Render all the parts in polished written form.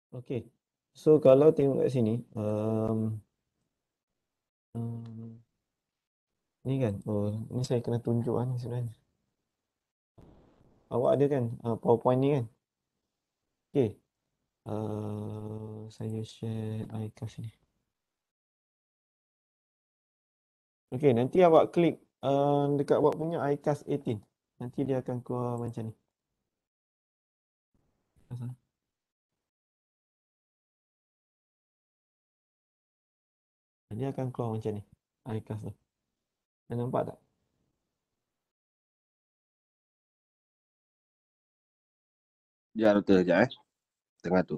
Okey. So kalau tengok kat sini, um, ni kan, oh ni saya kena tunjuk ni sebenarnya. Awak ada kan PowerPoint ni kan? Okey. Saya share iCast ni. Okey, nanti awak klik dekat awak punya iCast 18. Nanti dia akan keluar macam ni. Dia akan keluar macam ni. iCast tu. Dah nampak tak? Dia router sekejap tengah tu.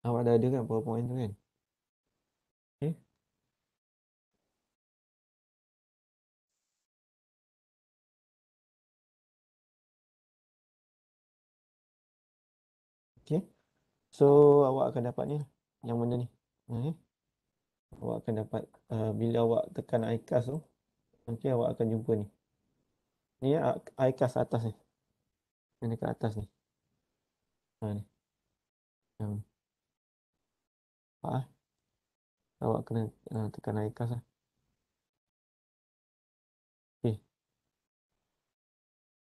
Awak dah ada kan PowerPoint tu kan? Okey. Okey. So awak akan dapat ni lah. Yang mana ni? Okay. Awak akan dapat bila awak tekan iCast tu, nanti awak akan jumpa ni. Ni iCast atas ni. Yang dekat atas ni. Ni. Yang ni. Awak kena tekan iCast lah. Okay.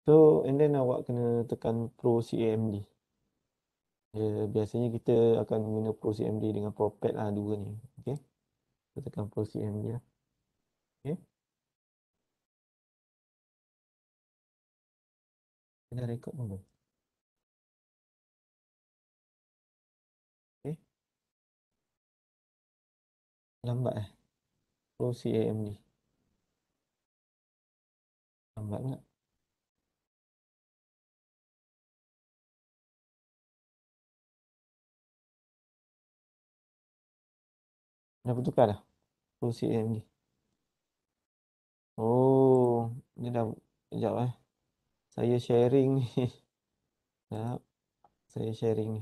So and then awak kena tekan Pro CAMD. Biasanya kita akan guna Pro CMD dengan ProPad lah dua ni. Okey. Kita tekan Pro CMD lah. Okey. Kena rekod pun belum? Okey. Lambat Pro CAMD. Lambat pula. Dah bertukar dah? Pro CAMD. Oh, dia dah. Sekejap Saya sharing ni. Sekejap. Saya sharing ni.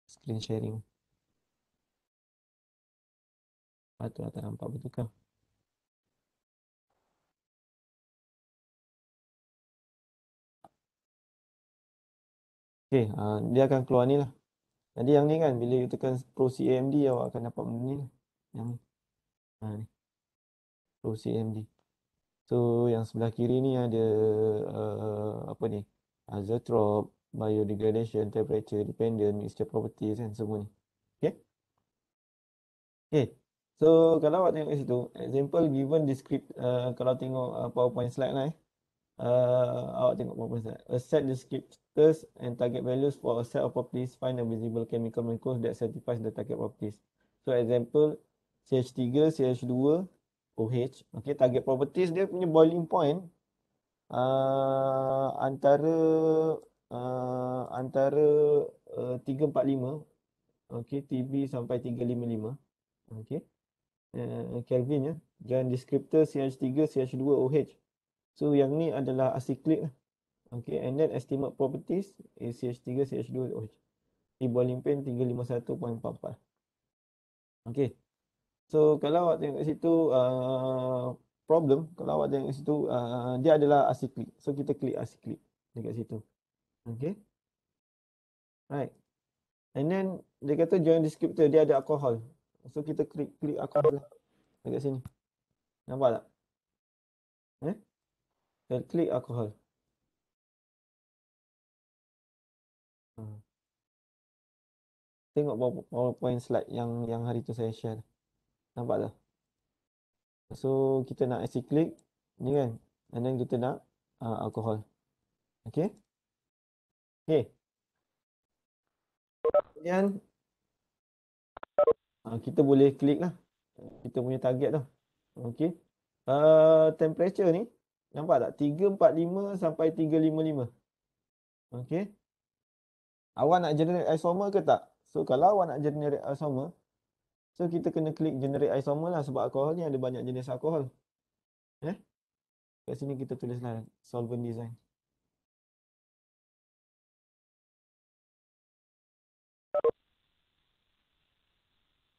Screen sharing. Patut tak nampak bertukar. Okey, dia akan keluar ni lah. Jadi yang ni kan, bila you tekan Pro CAMD, awak akan dapat benda ni lah. Yang ni. Ni. Pro CAMD. So yang sebelah kiri ni ada apa ni? Isotope, biodegradation, temperature dependent, mixture properties kan semua ni. Okay? Okay. So kalau awak tengok kat situ, example given descript kalau tengok PowerPoint slide lah awak tengok PowerPoint slide. A set descriptors and target values for a set of properties, find a visible chemical molecule that satisfies the target properties. So example CH3, CH2, OH. Okay, target properties dia punya boiling point antara antara 345 okey TB sampai 355 okey Kelvin ya dan descriptor CH3 CH2 OH. So yang ni adalah acyclic lah. Okey, and then estimate properties is CH3 CH2 OH. Di boiling point 351.44. Okey. So kalau awak tengok kat situ problem, kalau awak tengok kat situ dia adalah acyclic. So kita klik acyclic dekat situ. Okay. Right. And then dia kata join descriptor dia ada alcohol. So kita klik alcohol lah dekat sini. Nampak tak? Kita klik alcohol. Hmm. Tengok PowerPoint slide yang hari tu saya share. Nampak tak? So kita nak acyclic ni kan. And then kita nak alcohol. Okay. Okay. Kemudian kita boleh klik lah. Kita punya target tu. Okay. Temperature ni. Nampak tak? 345 sampai 355. Okay. Awak nak generate isomer ke tak? So kalau awak nak generate isomer, so kita kena klik generate isomer lah sebab alkohol ni ada banyak jenis alkohol. Kat sini kita tulislah solvent design.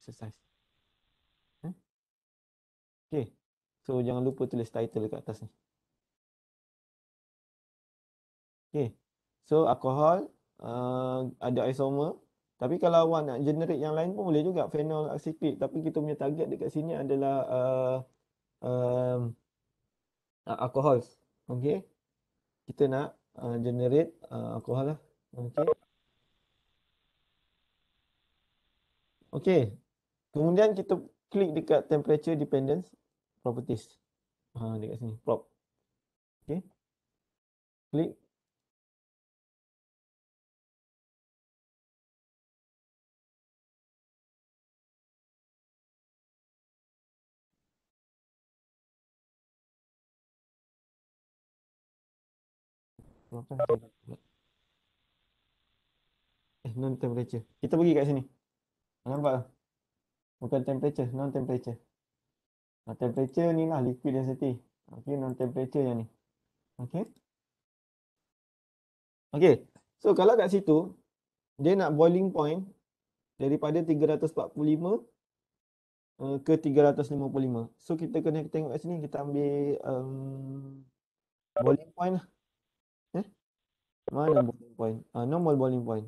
Exercise. Okay. So jangan lupa tulis title dekat atas ni. Okay. So alkohol ada isomer. Tapi kalau awak nak generate yang lain pun boleh juga, phenol acyclic. Tapi kita punya target dekat sini adalah um, alkohol. Okay. Kita nak generate alkohol lah. Okay. Okay. Kemudian kita klik dekat temperature dependence properties. Dekat sini, prop. Okay. Klik. Non temperature. Kita pergi kat sini. Nampak tak? Bukan temperature, non temperature. Temperature ni lah liquid density. Okay, non temperature yang ni. Okay. Okay. So kalau kat situ dia nak boiling point daripada 345 ke 355. So kita kena tengok kat sini, kita ambil boiling point lah. Mana boiling point? Normal boiling point.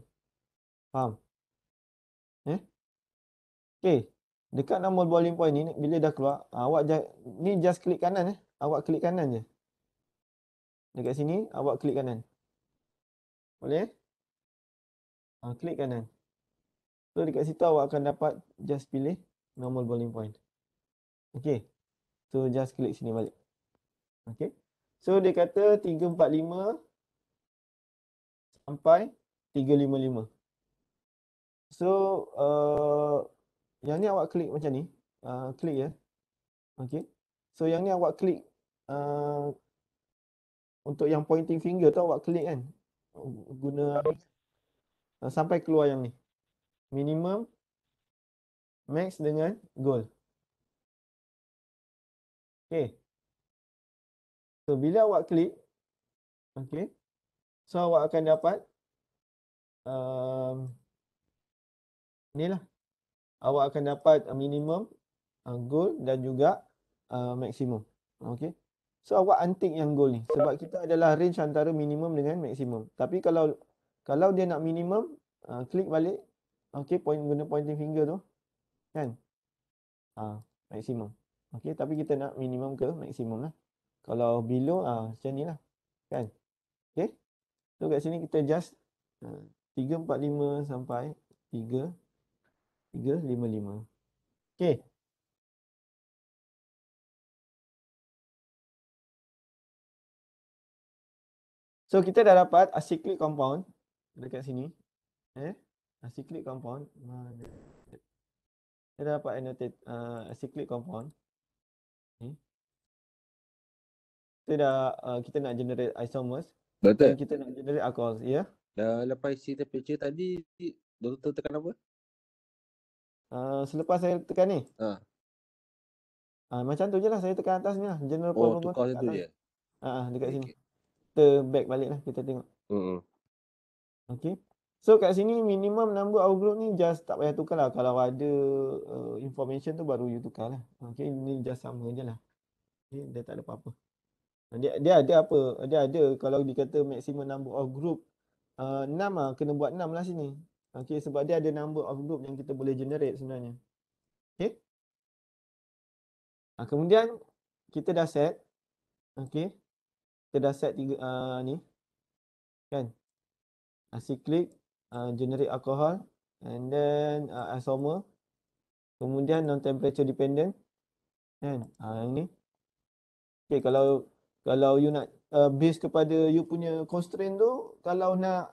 Faham? Okay. Dekat normal boiling point ni bila dah keluar, awak ni just klik kanan Awak klik kanan je. Dekat sini awak klik kanan. Boleh? Klik kanan. So dekat situ awak akan dapat, just pilih normal boiling point. Okay. So just klik sini balik. Okay. So dia kata 345 sampai 355. So yang ni awak klik macam ni. Klik ya. Okay. So yang ni awak klik untuk yang pointing finger tu awak klik kan. Guna sampai keluar yang ni. Minimum, max dengan goal. Okay. So bila awak klik, okay, so awak akan dapat ni lah. Awak akan dapat minimum, goal dan juga maksimum. Okay. So awak untick yang goal ni sebab kita adalah range antara minimum dengan maksimum. Tapi kalau dia nak minimum, klik balik. Okay, guna pointing finger tu kan. Maksimum. Okay, tapi kita nak minimum ke maksimum lah. Kalau below macam ni lah kan. Okay. So kat sini kita just 345 sampai 355. Okay. So kita dah dapat acyclic compound dekat sini. Acyclic compound. Kita dah dapat annotate acyclic compound. Kita nak generate isomers. Betul. Dan kita nak generate alcohol. Ya. Dah lepas isi temperature tadi, doktor tekan apa? Selepas saya tekan ni. Macam tu je lah, saya tekan atas ni lah. General problem Tukar macam tu je? dekat sini. Okay. Kita back balik lah, kita tengok. Okay. So kat sini minimum number of group ni just tak payah tukar lah. Kalau ada information tu baru you tukar lah. Okay, ni just sama je lah. Okay, dia tak ada apa-apa. Dia ada apa? Dia ada kalau dikata maximum number of group 6 lah, kena buat 6 lah sini. Okay, sebab dia ada number of group yang kita boleh generate sebenarnya. Okay. Kemudian kita dah set. Okay. Kita dah set ni. Kan. Acyclic, generate alcohol, and then isomer. Kemudian non temperature dependent. Kan. Yang ni. Okay, kalau you nak base kepada you punya constraint tu, kalau nak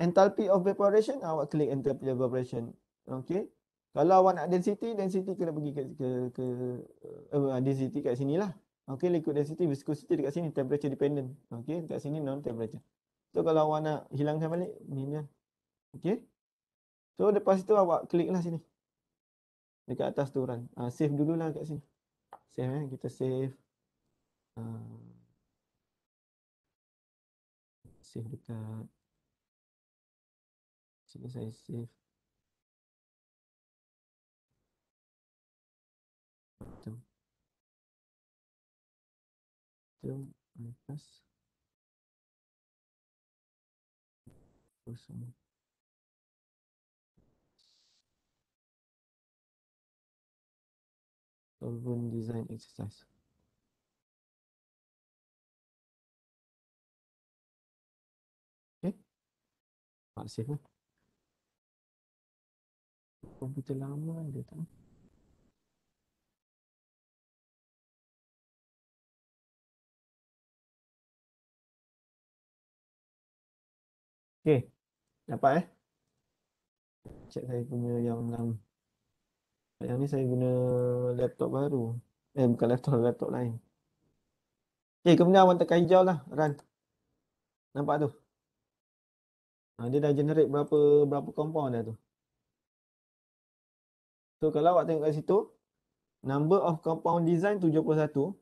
enthalpy of evaporation, awak klik enthalpy of evaporation. Okay. Kalau awak nak density kena pergi ke density kat sini lah. Okay, liquid density, viscosity dekat sini, temperature dependent. Okay, dekat sini non temperature. So kalau awak nak hilangkan balik, ni dia. Okay. So lepas itu awak klik lah sini. Dekat atas tu run. Save dululah kat sini. Save kita save. Save dekat sini, saya save. Jom, lepas. kosong. Solvent design exercise. Okay. Save lah. Komputer lama dia tak. Okay. Dapat Check saya punya yang lama. Yang ni saya guna laptop baru. Bukan laptop lain. Okay, kemudian awak tekan hijau lah, run. Nampak tu? Dia dah generate berapa compound dah tu. So kalau awak tengok kat situ, number of compound design 71,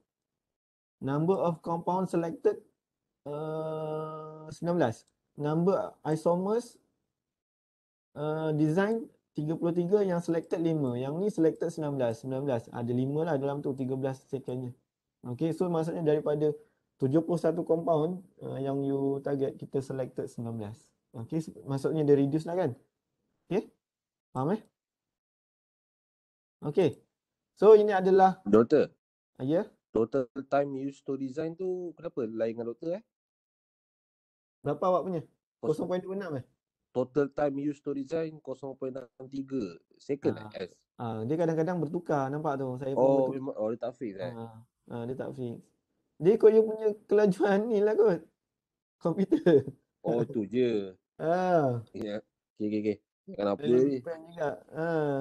number of compound selected 19, number isomers design 33, yang selected 5, yang ni selected 19, ada 5 lah dalam tu, 13 secondnya. Okay, so maksudnya daripada 71 compound yang you target, kita selected 19. Okay, maksudnya dia reduce lah kan. Okay, faham Okay, so ini adalah Doktor, ya. total time used to design tu kenapa lain dengan doktor Berapa awak punya? Kosong. 0.26 Total time used to design 0.63 second S. Dia kadang-kadang bertukar, nampak tu. Saya pun Oh, bertukar. memang dia tak fix Dia tak fix. Dia ikut you punya kelajuan ni lah kot. Komputer. Oh, tu je. Ah, Ya. Okay. Kenapa Dia ni? depend juga.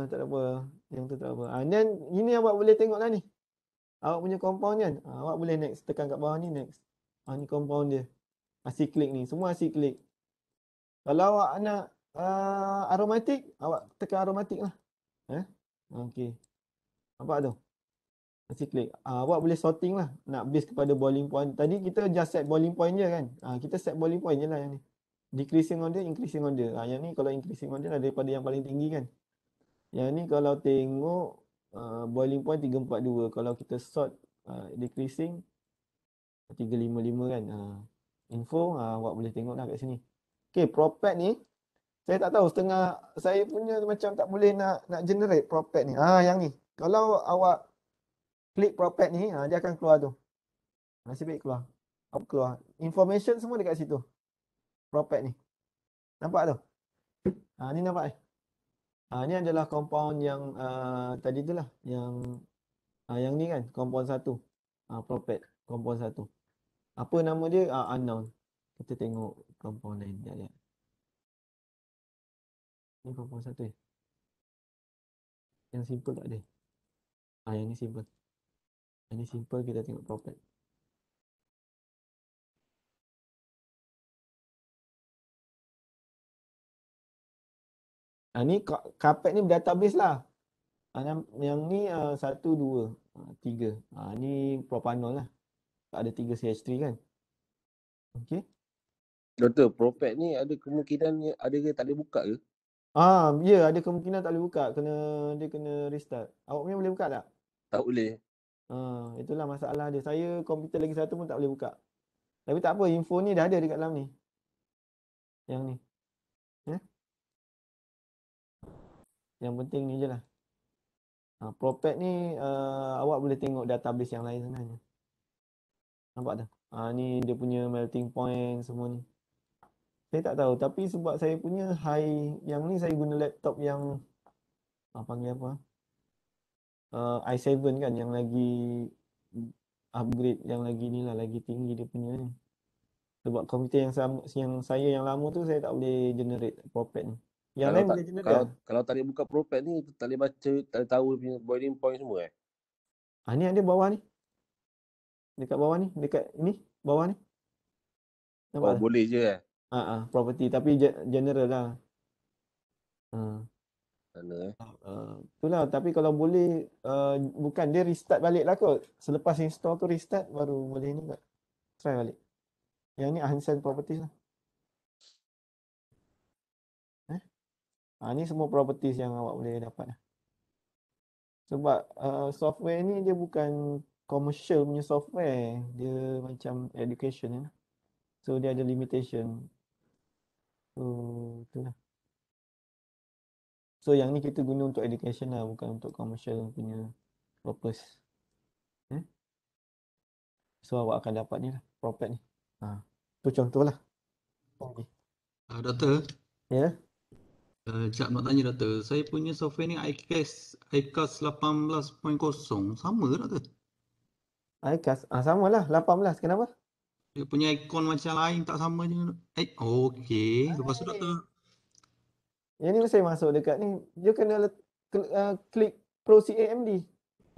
Tak ada apa. Yang tu tak apa. Dan ini awak boleh tengok lah ni. Awak punya compound kan. Awak boleh next. Tekan kat bawah ni next. Ni compound dia. Acyclic ni. Semua acyclic. Kalau awak nak aromatik, awak tekan aromatik lah. Okay. Nampak tu? Acyclic. Awak boleh sorting lah. Nak base kepada boiling point. Tadi kita just set boiling point je kan. Kita set boiling point je lah yang ni. Decreasing order, increasing order. Yang ni kalau increasing order lah daripada yang paling tinggi kan. Yang ni kalau tengok boiling point 342. Kalau kita sort decreasing 355 kan. Info awak boleh tengok lah kat sini. Okay, propet ni saya tak tahu, setengah saya punya macam tak boleh nak generate propet ni. Yang ni. Kalau awak klik propet ni, dia akan keluar tu. Nasib baik keluar. Apa keluar? Information semua dekat situ. Propet ni. Nampak tu? Ni nampak ni adalah compound yang tadi tu lah. Yang ni kan, compound 1. Propet, compound 1. Apa nama dia? Unknown. Kita tengok compound lain. Sekejap. Ni compound 1 Yang simple tak ada. Yang ni simple. Yang ni simple, kita tengok propet. Ni carpet ni database lah. Yang ni 1, 2, 3. Ni propanol lah. Tak ada 3 CH3 kan. Okay. Doktor, propet ni ada kemungkinan ada ke tak boleh buka ke? Ya, ada kemungkinan tak boleh buka. Dia kena restart. Awak punya boleh buka tak? Tak boleh. Itulah masalah dia. Saya komputer lagi satu pun tak boleh buka. Tapi tak apa, info ni dah ada dekat dalam ni. Yang ni. Yang penting ni je lah. Propet ni awak boleh tengok database yang lain sebenarnya. Nampak tak? Ni dia punya melting point semua ni. Saya tak tahu, tapi sebab saya punya high, yang ni saya guna laptop yang panggil apa? i7 kan, yang lagi upgrade, yang lagi ni lah, lagi tinggi dia punya ni. Sebab komputer yang sama, yang saya yang lama tu saya tak boleh generate propet ni. Yang lain boleh generate lah. Kalau tak boleh buka propet ni, tak boleh baca, tak boleh tahu dia punya boiling point semua Ni ada bawah ni. Dekat bawah ni, dekat ni, bawah ni. Nampak tak? boleh je Property, tapi general lah. Mana Itulah, tapi kalau boleh bukan dia restart balik lah kot. Selepas install tu restart baru boleh ni kot. Try balik. Yang ni unsigned properties lah. Ni semua properties yang awak boleh dapat lah. Sebab software ni dia bukan commercial punya software. Dia macam education lah. So dia ada limitation. Itulah. So yang ni kita guna untuk education lah, bukan untuk commercial punya purpose. So awak akan dapat ni lah, Propet ni. Tu contoh lah. Okay. Doktor, Ya. sekejap nak tanya doktor. Saya punya software ni iCast 18.0 sama ke doktor? iCast. Sama lah, 18. Kenapa? Dia punya ikon macam lain tak sama je. Okey. Lepas tu doktor. Yang ni saya masuk dekat ni. Dia kena klik Pro CAMD.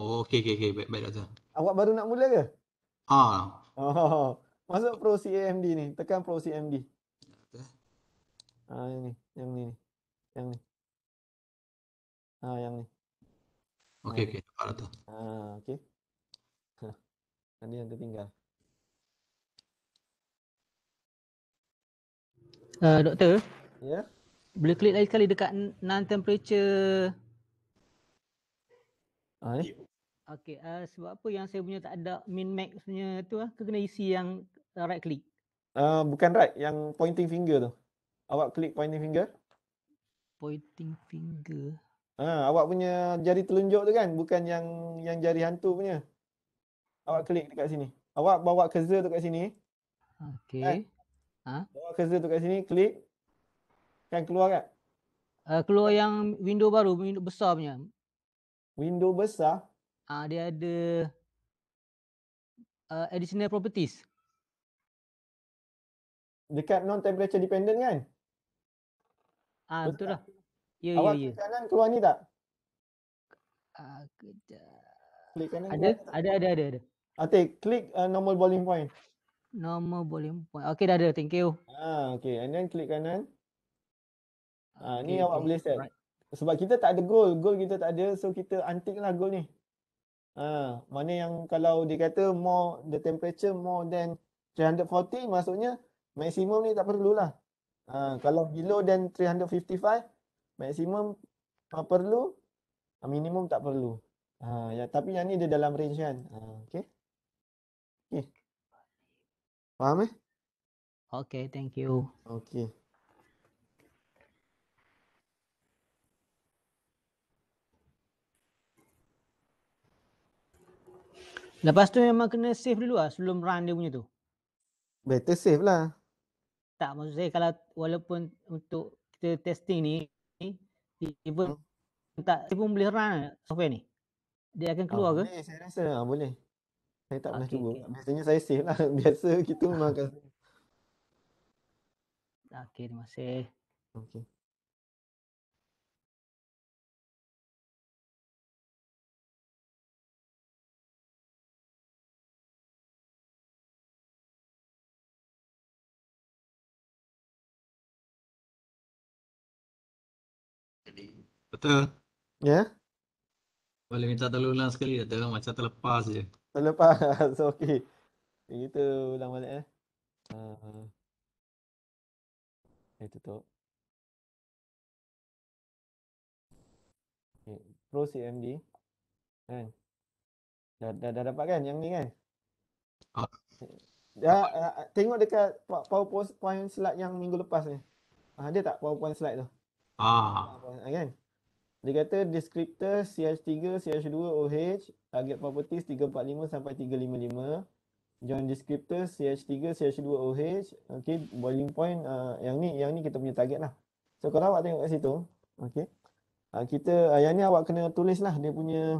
Okey. Baik doktor. Awak baru nak mula ke? Ah, Masuk Pro CAMD ni. Tekan Pro CAMD. Doktor. Yang ni. Yang ni. Yang ni. Yang ni. Okey. Dapat doktor. Okey. Tadi yang tertinggal. Doktor, Ya. boleh klik lagi sekali dekat non-temperature. Ni. Okey, sebab apa yang saya punya tak ada min max punya tu kena isi yang right click. Bukan right, yang pointing finger tu. Awak klik pointing finger. Pointing finger. Awak punya jari telunjuk tu kan, bukan yang jari hantu punya. Awak klik dekat sini. Awak bawa cursor tu kat sini. Okey. Bawa cursor tu kat sini, klik. Kan keluar kan? Keluar yang window baru, window besar punya. Window besar. Dia ada additional properties. Dekat non-temperature dependent kan? Betul lah. Ya. Awak klik kanan keluar ni tak? Kejap. Klik kanan Ada. keluar ni tak? Ada. Klik normal boiling point. Normal boiling point. Okey, dah ada. Thank you. Okay, and then klik kanan. Ni Okay, awak boleh set. Right. Sebab kita tak ada goal. Goal kita tak ada. So kita untick lah goal ni. Mana yang kalau dia kata more the temperature more than 340, maksudnya maksimum ni tak perlulah. Kalau below than 355, maksimum perlu, minimum tak perlu. Tapi yang ni dia dalam range kan. Okay. Faham Okay, thank you. Okay. Lepas tu memang kena save dulu sebelum run dia punya tu. Better save lah. Tak, maksud saya kalau walaupun untuk kita testing ni, even tak, dia pun boleh run software ni. Dia akan keluar ke? Boleh, saya rasa boleh. Saya tak pernah Okay, cuba. okay. Biasanya saya save lah. Biasa kita memang akan save. Okay, terima kasih. Okay. Doktor, Ya? boleh minta tolong ulang sekali doktor, macam terlepas je. Terlepas. Okay. Kita ulang balik tutup. Okay. Pro CMD. Kan? Dah dapat kan yang ni kan? Tengok dekat PowerPoint slide yang minggu lepas ni. Ada tak PowerPoint slide tu? Kan? Dia kata descriptor CH3, CH2, OH, target properties 345 sampai 355. Join descriptor CH3, CH2, OH. Okay, boiling point yang ni kita punya target lah. So kalau awak tengok kat situ, okay. Kita yang ni awak kena tulis lah dia punya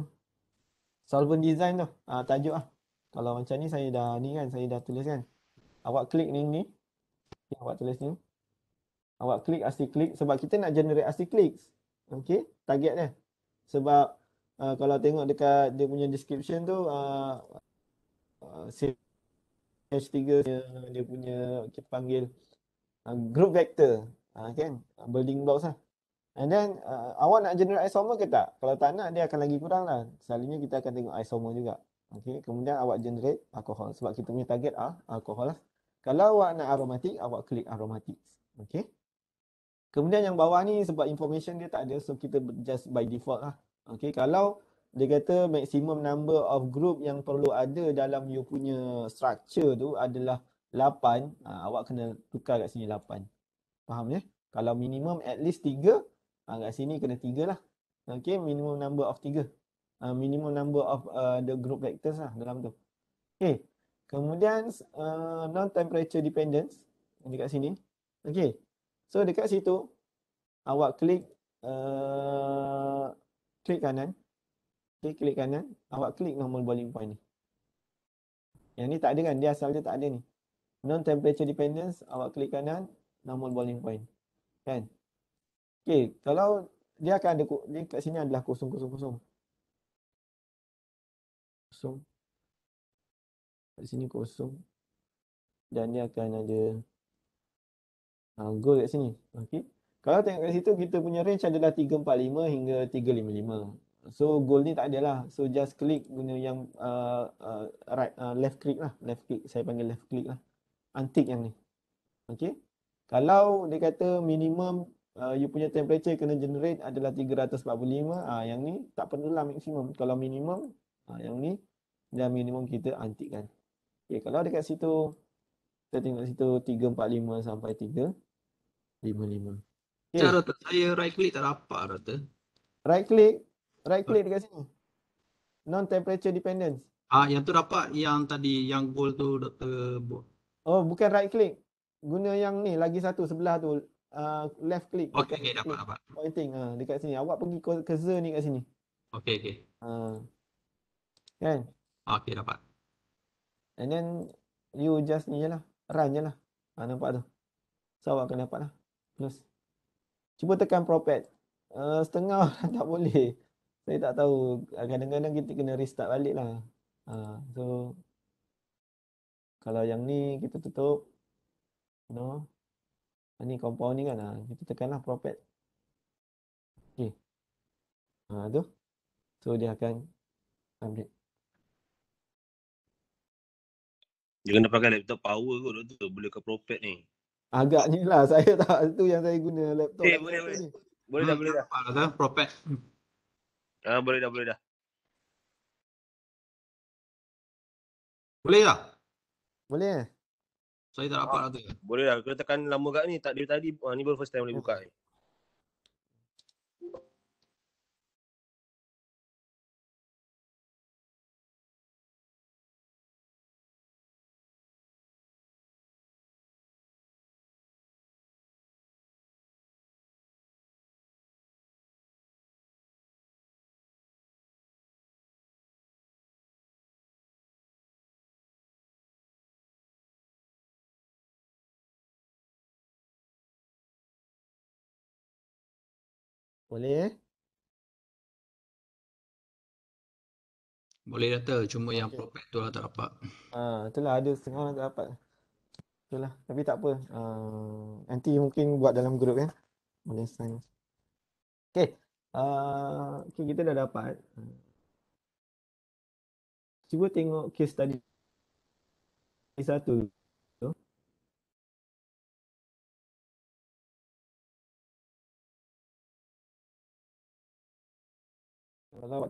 solvent design tu. Tajuk lah. Kalau macam ni saya dah tulis kan. Awak klik ni. Awak tulis ni. Awak klik ASCII click sebab kita nak generate ASCII clicks. Okay, target dia. Sebab kalau tengok dekat dia punya description tu CH3 dia punya kita panggil group vector. Kan? Building blocks lah. And then awak nak generate isomer ke tak? Kalau tak nak dia akan lagi kurang lah. Selalunya kita akan tengok isomer juga. Okay, kemudian awak generate alcohol sebab kita punya target alcohol lah. Kalau awak nak aromatic, awak klik aromatic. Okay. Kemudian yang bawah ni sebab information dia tak ada, so kita just by default lah. Okay, kalau dia kata maximum number of group yang perlu ada dalam you punya structure tu adalah 8, awak kena tukar kat sini 8. Faham ya? Kalau minimum at least 3, kat sini kena 3 lah. Okay, minimum number of 3. Minimum number of the group vectors lah dalam tu. Okay. Kemudian non-temperature dependence dekat sini. Okay. So dekat situ awak klik klik kanan. Okay, klik kanan. Awak klik normal boiling point ni. Yang ni tak ada kan? Dia asal dia tak ada ni. Non-temperature dependence, awak klik kanan, normal boiling point. Kan? Okay, kalau dia akan ada, dia kat sini adalah kosong. Kosong. Kat sini kosong. Dan dia akan ada goal kat sini. Okay. Kalau tengok kat situ, kita punya range adalah 345 hingga 355. So goal ni tak ada lah. So just klik guna yang left click lah. Left click. Saya panggil left click lah. Untick yang ni. Okay. Kalau dia kata minimum you punya temperature kena generate adalah 345. Yang ni tak perlulah maksimum. Kalau minimum, yang ni dan minimum kita untick kan. Okay. Kalau dekat situ, kita tengok situ 345 sampai 355. Okay. Cara saya right click tak dapat Doktor. Right click dekat sini. Non-temperature dependence. Yang tu dapat yang tadi yang goal tu Doktor. Oh, bukan right click. Guna yang ni lagi satu sebelah tu. Left click. Okey, dapat. Pointing. Dekat sini. Awak pergi cursor ni kat sini. Okey. Kan? Okey, dapat. And then you just ni je lah. Run je lah. Nampak tu. So awak akan dapat lah. Close. Cuba tekan propet. Setengah tak boleh. Saya tak tahu. Kadang-kadang kita kena restart balik lah. So kalau yang ni kita tutup. No. Ni compound ni kan. Kita tekanlah propet. Okay. Tu. So dia akan update. Dia kena pakai laptop power kot Doktor. Boleh ke propet ni. Agaknya lah. Saya tak. Itu yang saya guna laptop. Boleh. Ni. Boleh dah. Dapat dah propet. Boleh dah. Boleh tak? Boleh eh? Saya tak dapat Doktor. Boleh dah. Kena tekan lama kat ni. Tak dia tadi. Ni baru first time boleh buka ni. Boleh eh? Boleh Doktor. Cuma yang Okey. propet tu lah tak dapat. Itulah ada setengah orang tak dapat. Itulah. Tapi tak apa. Nanti mungkin buat dalam grup kan. Boleh sign. Okay. Okay, kita dah dapat. Cuba tengok case tadi satu tu. Kalau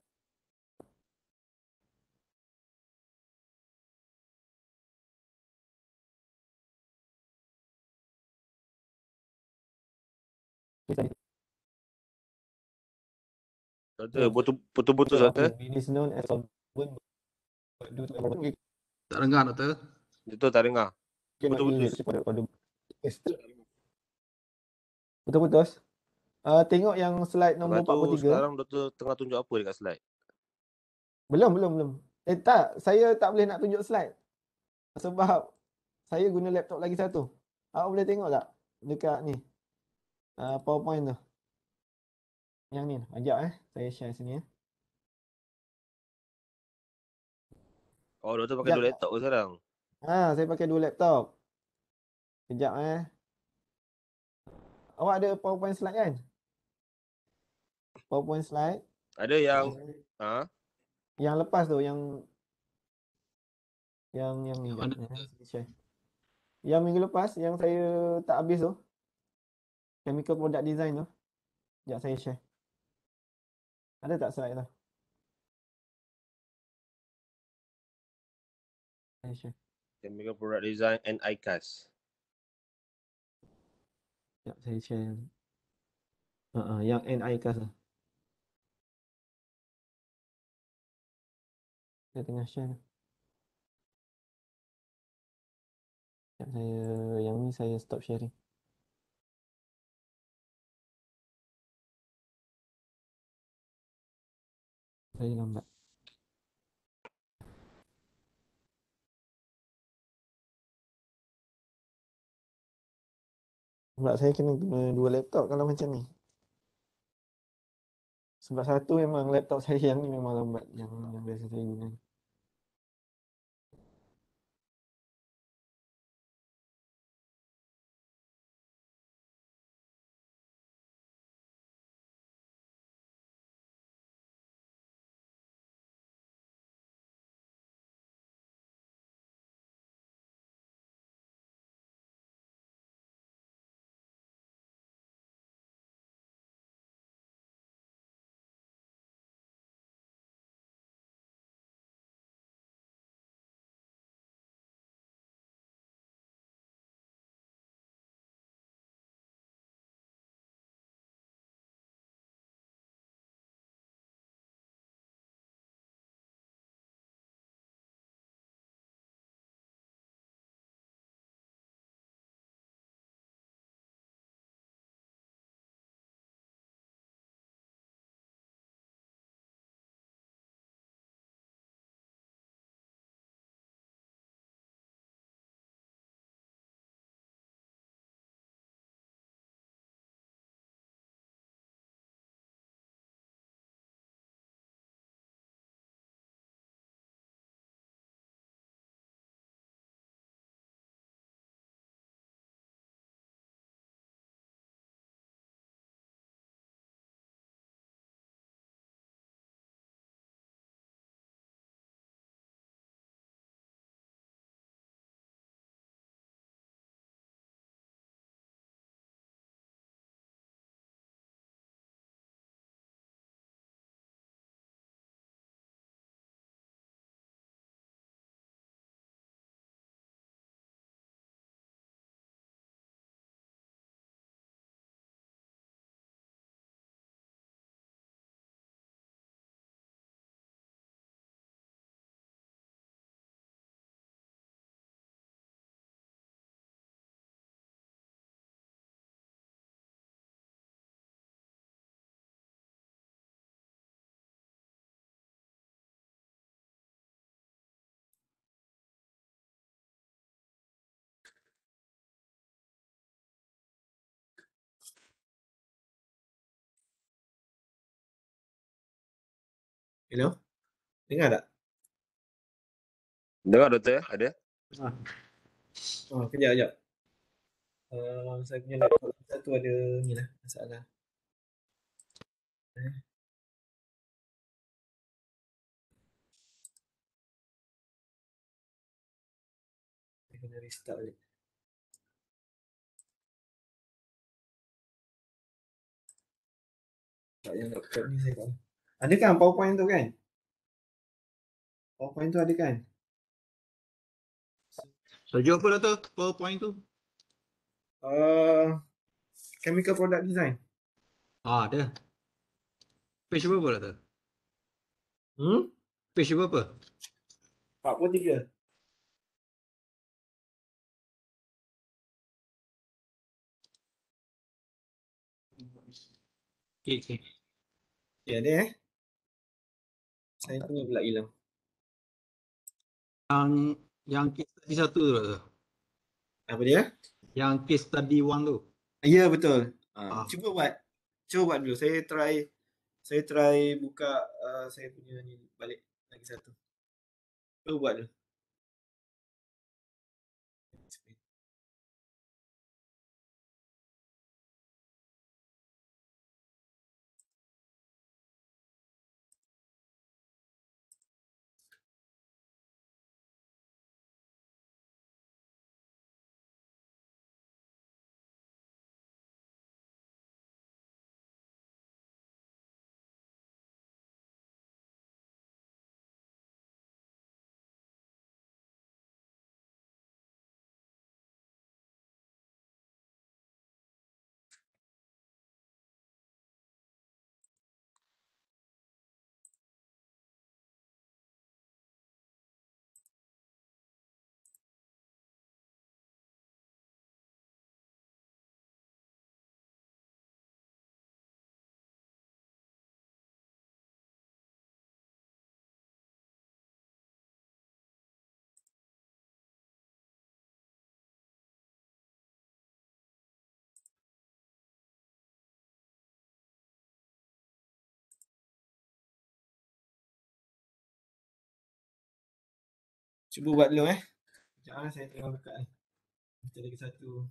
case tadi. Doktor, putus-putus Doktor. It is known as solvent due to okay. Tak dengar Doktor. Doktor tak dengar. Putus-putus. Putus-putus. Tengok yang slide nombor Lepas tu 43. sekarang Doktor tengah tunjuk apa dekat slide? Belum. Tak. Saya tak boleh nak tunjuk slide. Sebab saya guna laptop lagi satu. Awak boleh tengok tak? Dekat ni. PowerPoint tu. Yang ni. Sekejap saya share sini . Oh, Doktor pakai dua laptop ke sekarang? Saya pakai dua laptop. Sekejap Awak ada PowerPoint slide kan? PowerPoint slide. Ada yang Yang lepas tu yang ni. Mana? Share. Yang minggu lepas yang saya tak habis tu. Chemical product design tu. Sekejap saya share. Ada tak slide tu? Saya share. Chemical Product Design and ICAS. Sekejap saya share. Yang NICAS lah. Saya tengah share. Sekejap yang ni saya stop sharing. Saya lambat. Sebab saya kena guna 2 laptop kalau macam ni. Sebab satu memang laptop saya yang ni memang lambat, yang biasa saya guna. Hello? Dengar tak? Dengar Doktor ya? Ada? Kejap. Saya punya laptop satu ada ni lah, masalah. Saya kena restart balik. Tak, yang laptop ni saya tak tahu. Ada kan PowerPoint tu kan? PowerPoint tu ada kan? Tajuk apa Doktor? PowerPoint tu? Chemical Product Design. Ada. Page berapa Doktor? Hmm? Page berapa? 43. Okay. Ya, ada Saya punya pula hilang. Yang case study 1 tu Doktor. Apa dia? Yang case study 1 tu. Ya, betul. Ah. Cuba buat dulu. Saya try buka saya punya ni balik lagi satu. Cuba buat dulu. Cuba buat dulu Sekejap saya tengah buka ni. Kita lagi satu.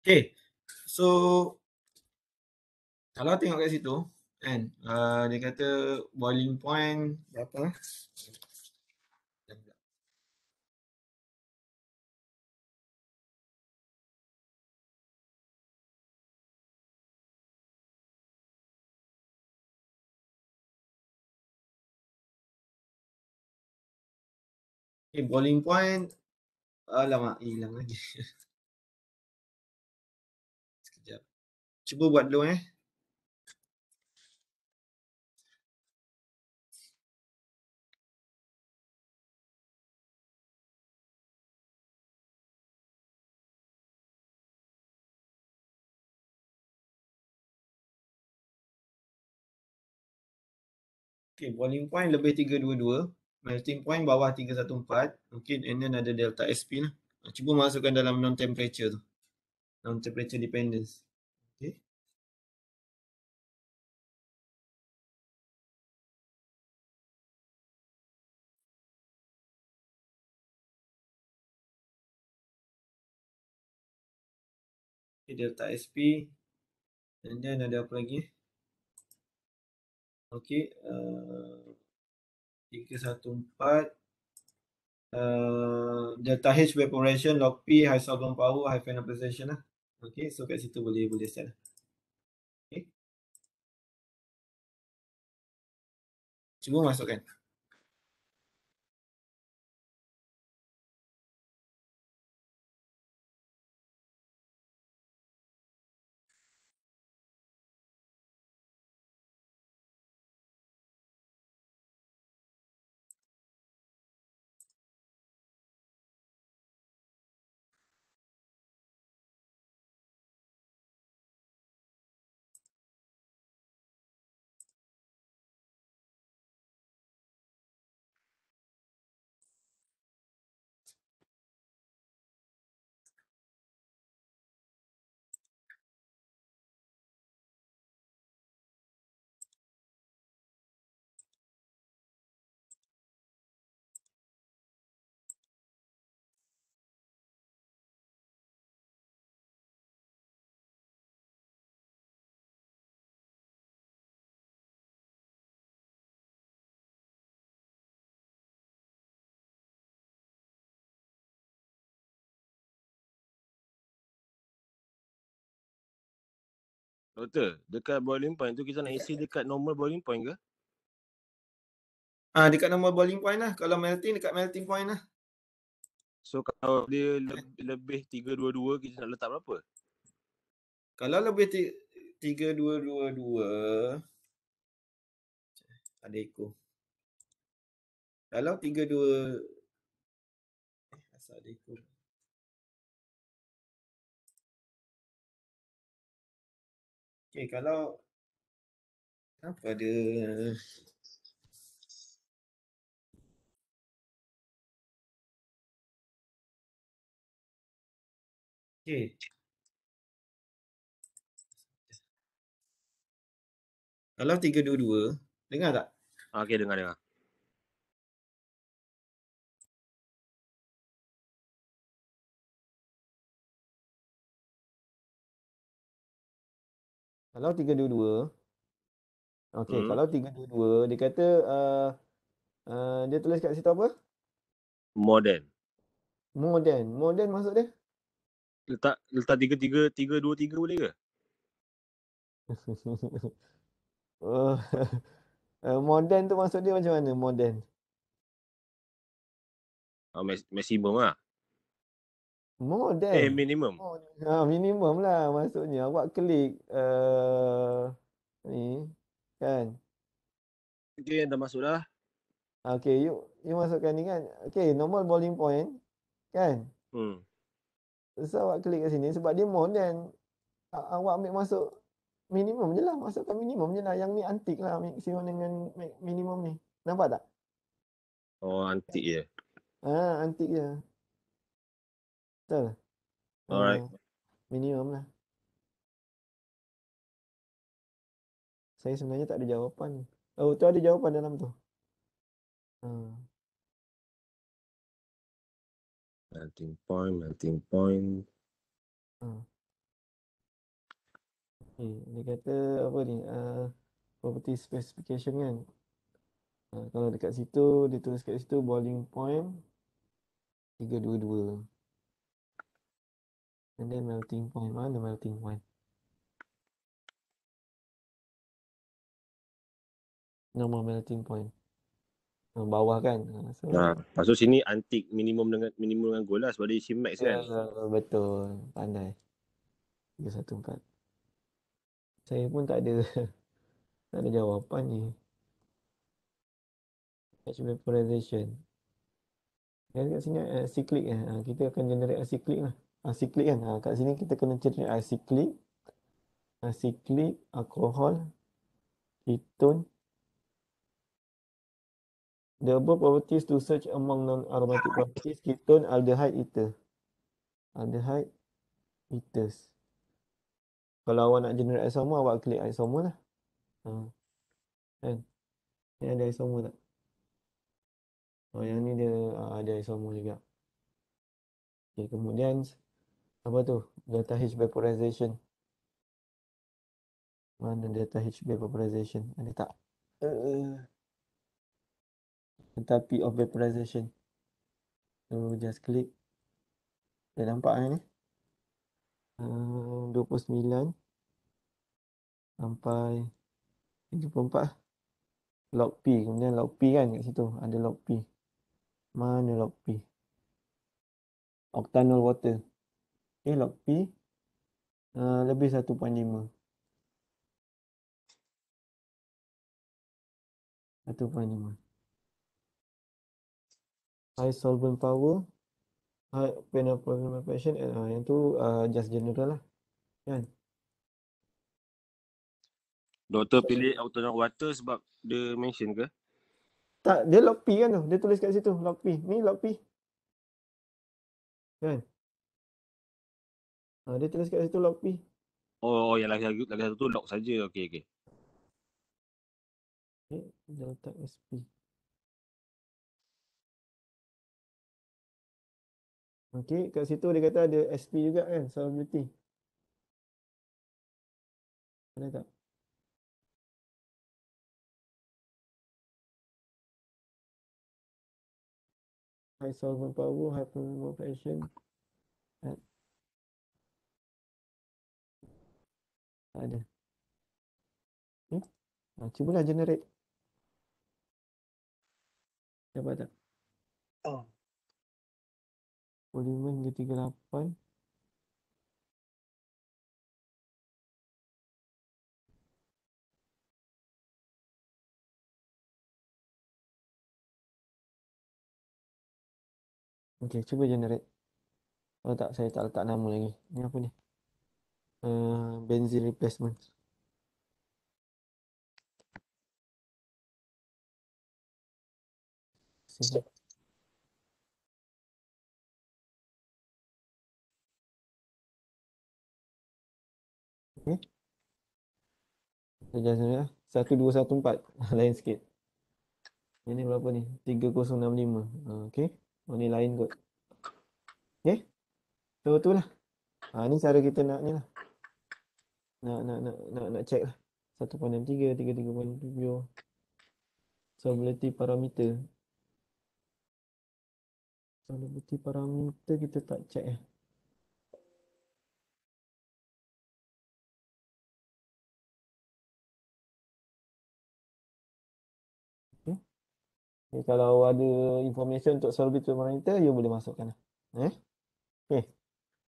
Okay. So kalau tengok kat situ kan, dia kata boiling point berapa? Okay, boiling point, alamak, hilang lagi. Sekejap. Cuba buat dulu Okay, boiling point lebih 322, melting point bawah 314. Okay, and then ada delta SP lah. Cuba masukkan dalam non-temperature tu. Non-temperature dependence. Okay. Okay, delta SP. And then ada apa lagi? Okay, 314. Delta H evaporation, log P, high solvent power, high final precision lah. Okay, so kat situ boleh set. Okay. Cuba masukkan. Doktor, dekat boiling point tu kita nak isi dekat normal boiling point ke? Dekat normal boiling point lah. Kalau melting dekat melting point lah. So kalau dia lebih 322 kita nak letak berapa? Kalau lebih 3222 ada echo. Kalau 32 asal ada echo. Okey, kalau apa ada okey. Kalau 322 dengar tak? Okey, dengar. Kalau 322 okey, Hmm. kalau 322 dia kata dia tulis kat situ apa? Modern. Modern maksud dia? Letak 323 boleh ke? Oh, modern tu maksud dia macam mana modern? Maksimum lah. Modern. Minimum. Minimum lah maksudnya. Awak klik ni kan. Okey, dah masuk dah. Okey, you masukkan ni kan. Okey, normal boiling point kan. So awak klik kat sini sebab dia modern. Awak ambil masuk minimum je lah. Masukkan minimum je lah. Yang ni antik lah. Maksimum dengan minimum ni. Nampak tak? Oh, antik je. Antik je. Betul. Alright. Minimum lah. Saya sebenarnya tak ada jawapan. Oh, tu ada jawapan dalam tu. Melting point. Dia kata apa ni? Property specification kan. Kalau dekat situ, dia tulis kat situ boiling point 322. And then melting point. Mana melting point? Normal melting point. Bawah kan. So, Masuk sini antik minimum dengan gold lah sebab dia isi max kan. betul. Pandai. 314. Saya pun tak ada tak ada jawapan ni. Batch vaporization. Dan kat sini acyclic kita akan generate acyclic lah. Acyclic kan. Kat sini kita kena generate acyclic, alcohol, ketone. The above properties to search among non-aromatic properties, ketone, aldehyde, ether. Aldehyde, ethers. Kalau awak nak generate isomer, awak klik isomer lah. Kan? Ni ada isomer tak? Yang ni dia ada isomer juga. Okay, kemudian apa tu? Delta H vaporization. Mana delta H vaporization? Ada tak? Enthalpy of vaporization. So just click. Dah nampak ni? 29 sampai 74. Log P. Kemudian log P kan kat situ. Ada log P. Mana log P? Octanol water. Okay, log P. Lebih 1.5. 1.5. High solvent power. High panel proliferation. Yang tu just general lah. Kan? Doktor pilih Octanol water sebab dia mention ke? Tak, dia log P kan tu. Dia tulis kat situ. Log P. Ni log P. Kan? Dia tulis kat situ log P. Oh, yang lagi satu tu log saja. Okey. Delta SP. Okey, kat situ dia kata ada SP juga kan, solubility. Ada tak? High solvent power, high proliferation. Tak ada. Cubalah generate. Dapat tak? Polymer hingga 38. Okey, cuba generate. Oh tak, saya tak letak nama lagi. Ni apa ni? Benzene replacement. Sini. Okey. Saya just 1214. Lain sikit. Ini berapa ni? 3065. Okey. Oh ni lain kot. Okey. Tu lah. Ni cara kita nak ni lah. Nak check lah. 1.63, 33.7. Solubility parameter. Solubility parameter kita tak check eh. Okay. Okay, kalau ada information untuk solubility parameter, you boleh masukkan lah. Okay.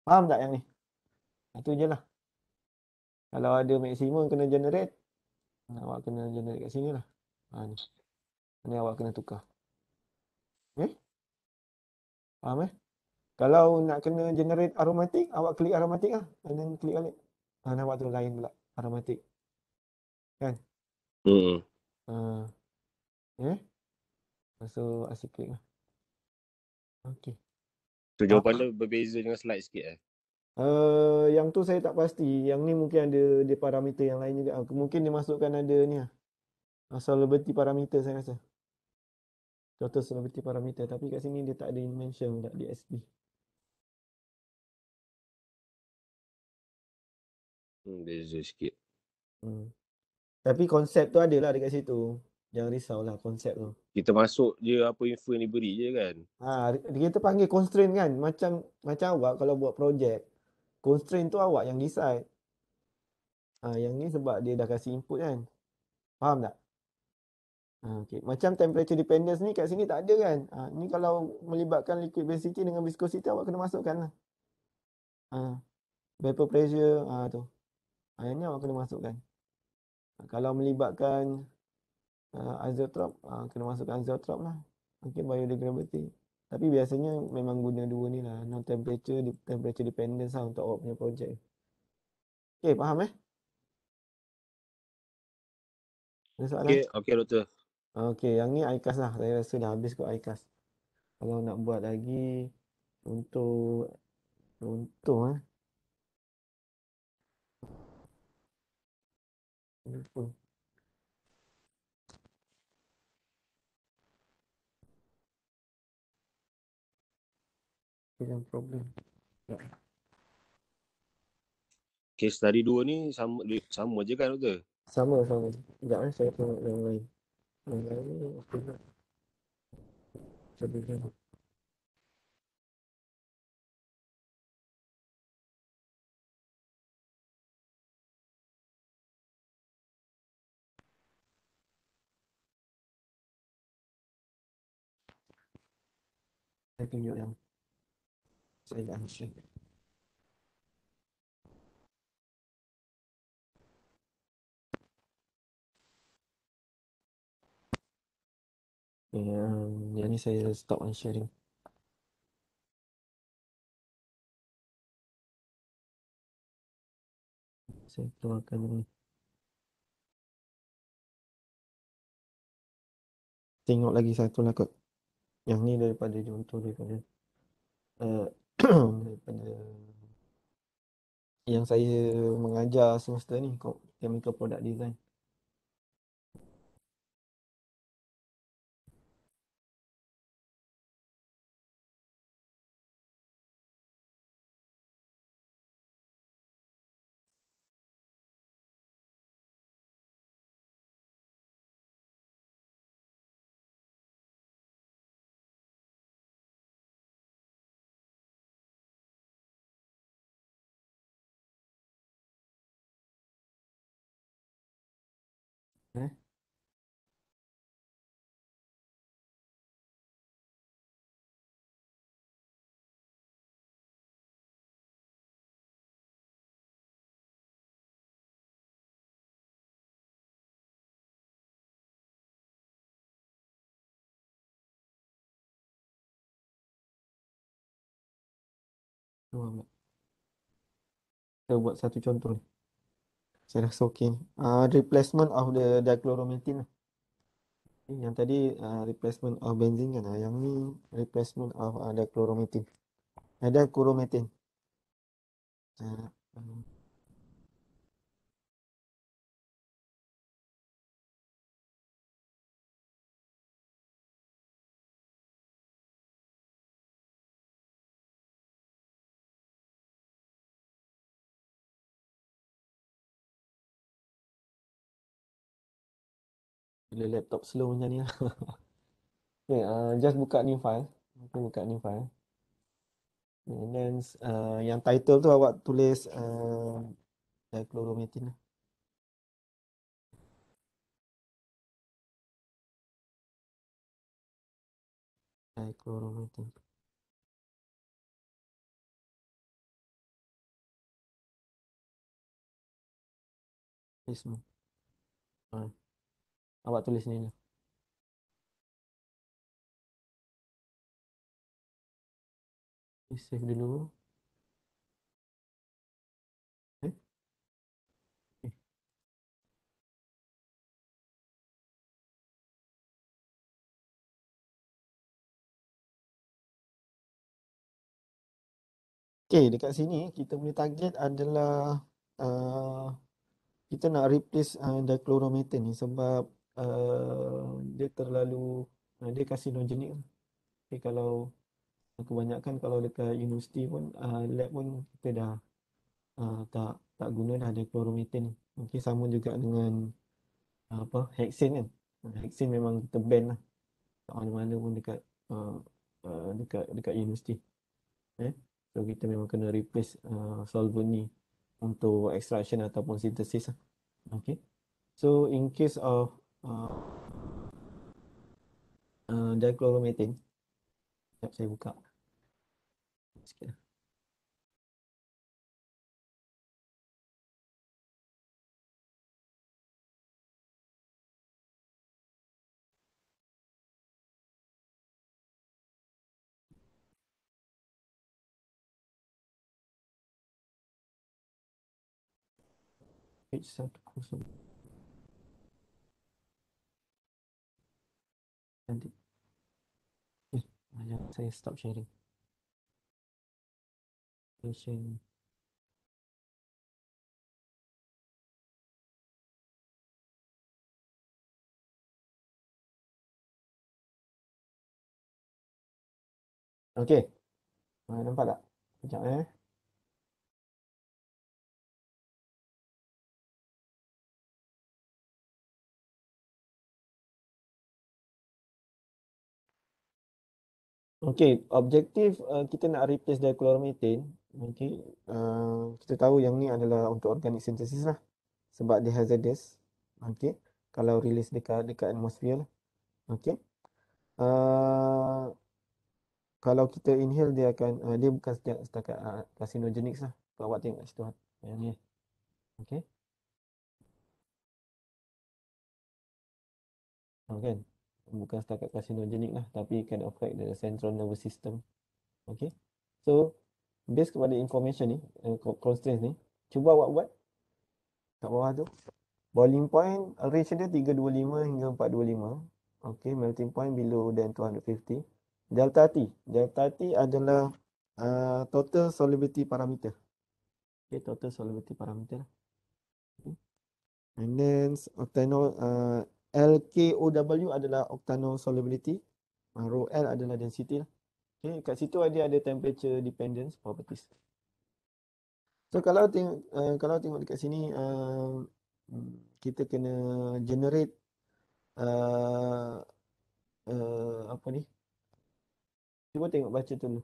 Faham tak yang ni? Itu je lah. Kalau ada maksimum kena generate, awak kena generate kat sini lah. Ni. Ni awak kena tukar. Okay. Faham eh? Kalau nak kena generate aromatik, awak klik aromatik lah. And then klik balik. Nampak tu lain pula. Aromatik. Kan? So asyik klik lah. Okay. So jawapan dia berbeza dengan slide sikit Yang tu saya tak pasti. Yang ni mungkin ada dia parameter yang lain juga. Mungkin dia masukkan ada ni lah. Solubility parameter saya rasa. Total solubility parameter. Tapi kat sini dia tak ada mention tak di SB. Beza sikit. Tapi konsep tu ada lah dekat situ. Jangan risaulah konsep tu. Kita masuk je apa info yang diberi je kan. Kita panggil constraint kan. Macam awak kalau buat projek. Constraint tu awak yang decide. Yang ni sebab dia dah kasih input kan. Faham tak? Okay. Macam temperature dependence ni kat sini tak ada kan. Ni kalau melibatkan liquid velocity dengan viscosity awak kena masukkan lah. Vapor pressure tu. Yang ni awak kena masukkan. Kalau melibatkan isotrop, kena masukkan isotrop lah. Okay, biodegradability. Tapi biasanya memang guna dua ni lah. Non temperature dependence lah untuk awak punya projek. Okay, faham eh? Ada soalan? Okay doktor. Okay, yang ni ICAS lah. Saya rasa dah habis kot ICAS. Kalau nak buat lagi untuk lupa. Yang problem. Case study 2 ni sama je kan doktor? Sama. Sekejap saya tengok yang lain. Yang lain ni apa nak? Sebelum saya tunjuk yang saya nak share. Yang ni saya stop on sharing. Saya keluarkan yang ni. Tengok lagi satu lah kot. Yang ni daripada contoh daripada daripada yang saya mengajar semester ni, chemical product design. Eh? Tengok pula. Kita buat satu contoh ni. Saya rasa okey ni. Replacement of the dichloromethyl lah. Yang tadi replacement of benzene kan. Yang ni replacement of dichloromethyl. Dichloromethyl. Uh, uh, Bila laptop slow macam ni lah. Okay, just buka new file. Kita buka new file. And then yang title tu awak tulis dichloromethyl lah. Dichloromethyl. Ni semua. Awak tulis ni lah. Save dulu. Eh? Okay. Okay, dekat sini kita punya target adalah kita nak replace dichloromethyl ni sebab dia terlalu dia carcinogenic. Okay, kalau kebanyakan kalau dekat universiti pun lab pun kita dah tak guna dah dichloromethyl ni. Okay, sama juga dengan apa hexane kan. Hexane memang kita ban lah. Tak mana-mana pun dekat dekat universiti. So kita memang kena replace solvent ni untuk extraction ataupun synthesis lah. Okay. So in case of dichloromethyl, sekejap saya buka sikit lah. Page 1. Nanti. Jangan saya stop sharing. Sharing. Okay. Nampak tak? Sekejap Okay, objektif kita nak replace dichloromethyl. Okay, kita tahu yang ni adalah untuk organic synthesis lah. Sebab dia hazardous. Okay, kalau release dekat atmosphere lah. Okay. Kalau kita inhale dia akan dia bukan setakat carcinogenic lah. Awak tengok kat situ yang ni. Okay. Kan? Bukan setakat carcinogenic lah, tapi can affect the central nervous system. Okay. So, based kepada information ni, constraints ni, cuba awak buat kat bawah tu. Boiling point range dia 325 hingga 425. Okay, melting point below than 250. Delta T. Delta T adalah total solubility parameter. Okay, total solubility parameter. Okay. And then LKOW adalah octanol solubility. Rho L adalah density lah. Okay, kat situ ada temperature dependence properties. So kalau tengok dekat sini kita kena generate apa ni? Cuba tengok baca tu dulu.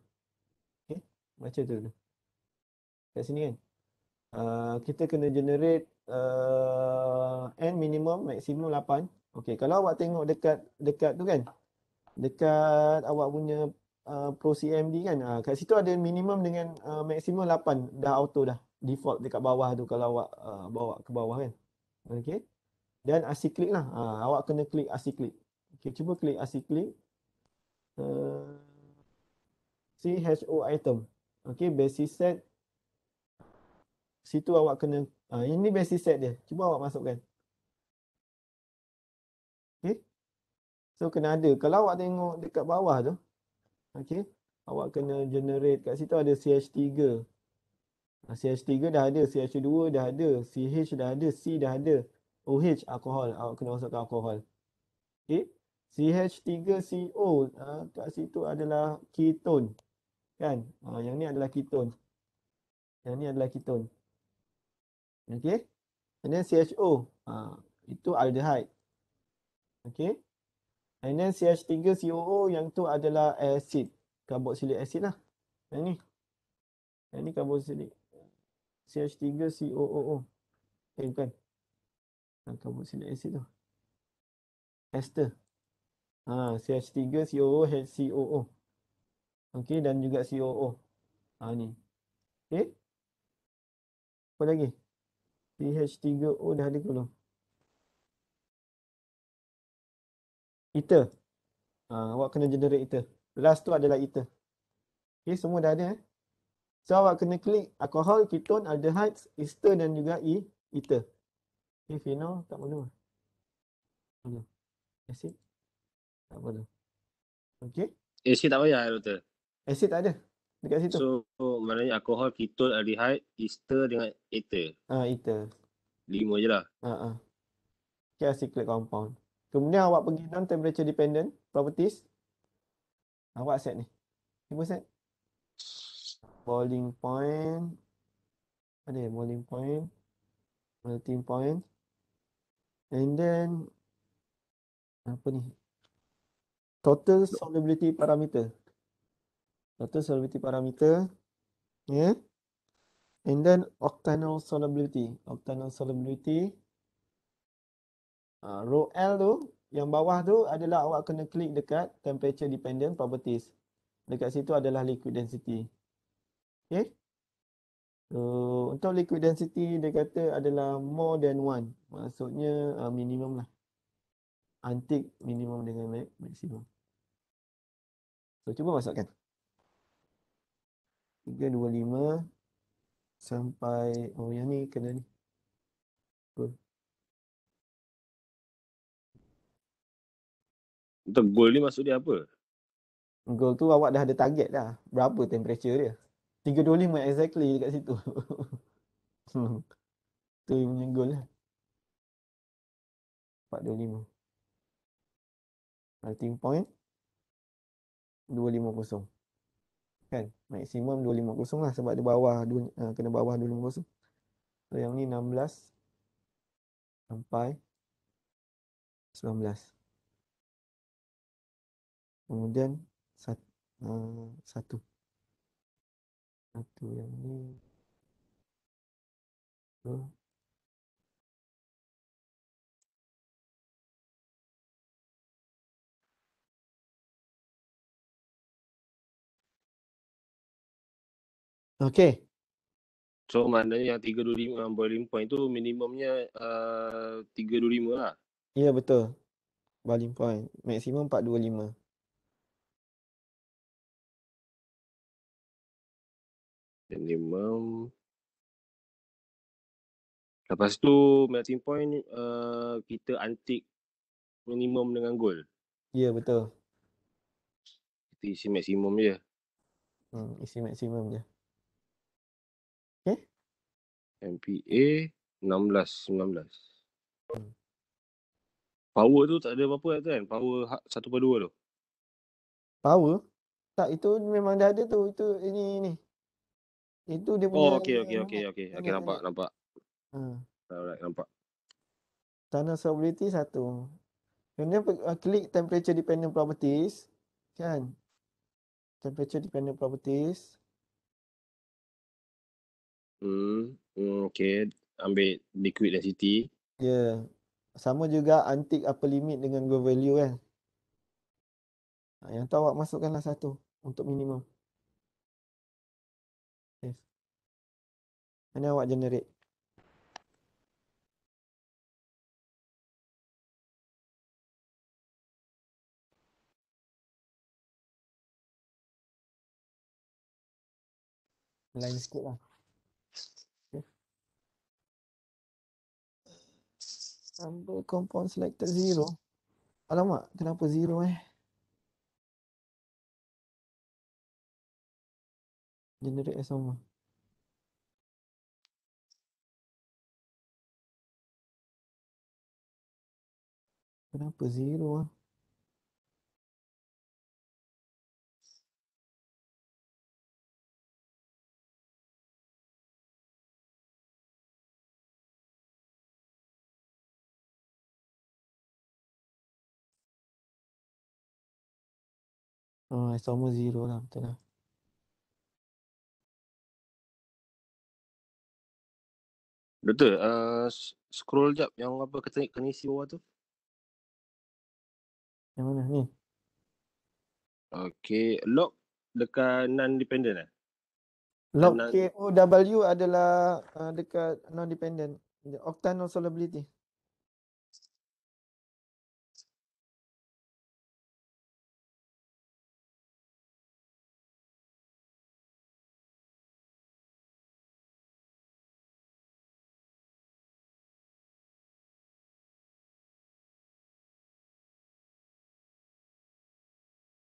Okay, baca tu dulu. Kat sini kan. kita kena generate N minimum, maksimum 8. Okey, kalau awak tengok dekat tu kan, dekat awak punya Pro CMD kan, kat situ ada minimum dengan maksimum 8, dah auto dah. Default dekat bawah tu kalau awak bawa ke bawah kan. Okey. Dan acyclic lah. Awak kena klik acyclic. Okey, cuba klik acyclic. CHO item. Okey, basic set. Situ awak kena, ini basic set dia. Cuba awak masukkan. Okey. So kena ada. Kalau awak tengok dekat bawah tu, okey, awak kena generate, kat situ ada CH3. CH3 dah ada, CH2 dah ada, CH dah ada, C dah ada. OH alkohol, awak kena masukkan alkohol. Okey. CH3CO kat situ adalah ketone. Kan? Yang ni adalah ketone. Yang ni adalah ketone. Okey. And then CHO. Itu aldehyde. Okey. And then CH3COO yang tu adalah acid. Carboxylic acid lah. Yang ni. Yang ni carboxylic. CH3COO. Bukan. Carboxylic acid tu. Ester. CH3COO, HCOO. Okey, dan juga COO. Ni. Okey. Apa lagi? CH3O dah ada ke belum? Ether. Awak kena generate ether. Last tu adalah ether. Okey, semua dah ada. So, awak kena klik alkohol, ketone, aldehydes, ester dan juga ether. Okey, phenol tak perlu. Perlu. Acid tak perlu. Okey. Acid tak payah doktor. Acid tak ada dekat situ. So maknanya alkohol, ketone, aldehyde, ester dengan ether. Ether. 5 je lah. Okay, acyclic compound. Kemudian awak pergi non temperature dependent properties. Awak set ni. Cuba set. Boiling point. Ada boiling point. Melting point. And then apa ni? Total solubility parameter. Total solubility parameter. Yeah. And then octanol solubility. Octanol solubility. Row L tu, yang bawah tu adalah awak kena klik dekat temperature dependent properties. Dekat situ adalah liquid density. Okay. So, untuk liquid density dia kata adalah more than 1. Maksudnya minimum lah. Antik minimum dengan maksimum. So, cuba masukkan. 325 sampai, yang ni kena ni. Untuk goal ni maksud dia apa? Goal tu awak dah ada target dah. Berapa temperature dia? 325 exactly dekat situ. Tu punya goal lah. 425. Melting point 250. Kan? Maksimum 250 lah sebab dia bawah kena bawah 250. So yang ni 16 sampai 19. Kemudian satu yang ni. Okey. So maknanya yang 325 boiling point tu minimumnya 325 lah. Ya, betul. Boiling point. Maksimum 425. Minimum. Lepas tu melting point kita antik minimum dengan goal. Ya, betul. Kita isi maksimum je. Isi maksimum je. MPA 16-19. Power tu tak ada apa-apa kan? Power 1/2 tu. Power? Tak, itu memang dah ada tu. Itu ini. Itu dia punya. Oh, okey. Nampak. Alright, nampak. Tunnel solubility 1. Kemudian klik temperature dependent properties. Kan? Temperature dependent properties. Okay. Ambil liquid density. Ya. Sama juga antik upper limit dengan goal value kan. Yang tu awak masukkanlah satu untuk minimum. Yes. Ini awak generate. Lain sikit lah. Okay. Number compound selected 0. Alamak, kenapa 0 Generate as sama. Kenapa 0 as sama 0 lah, betul lah. Doktor, scroll jap yang apa kena isi bawah tu. Yang mana ni? Okay. Log dekat non-dependent eh? Log Non- KOW adalah dekat non-dependent. Octane solubility.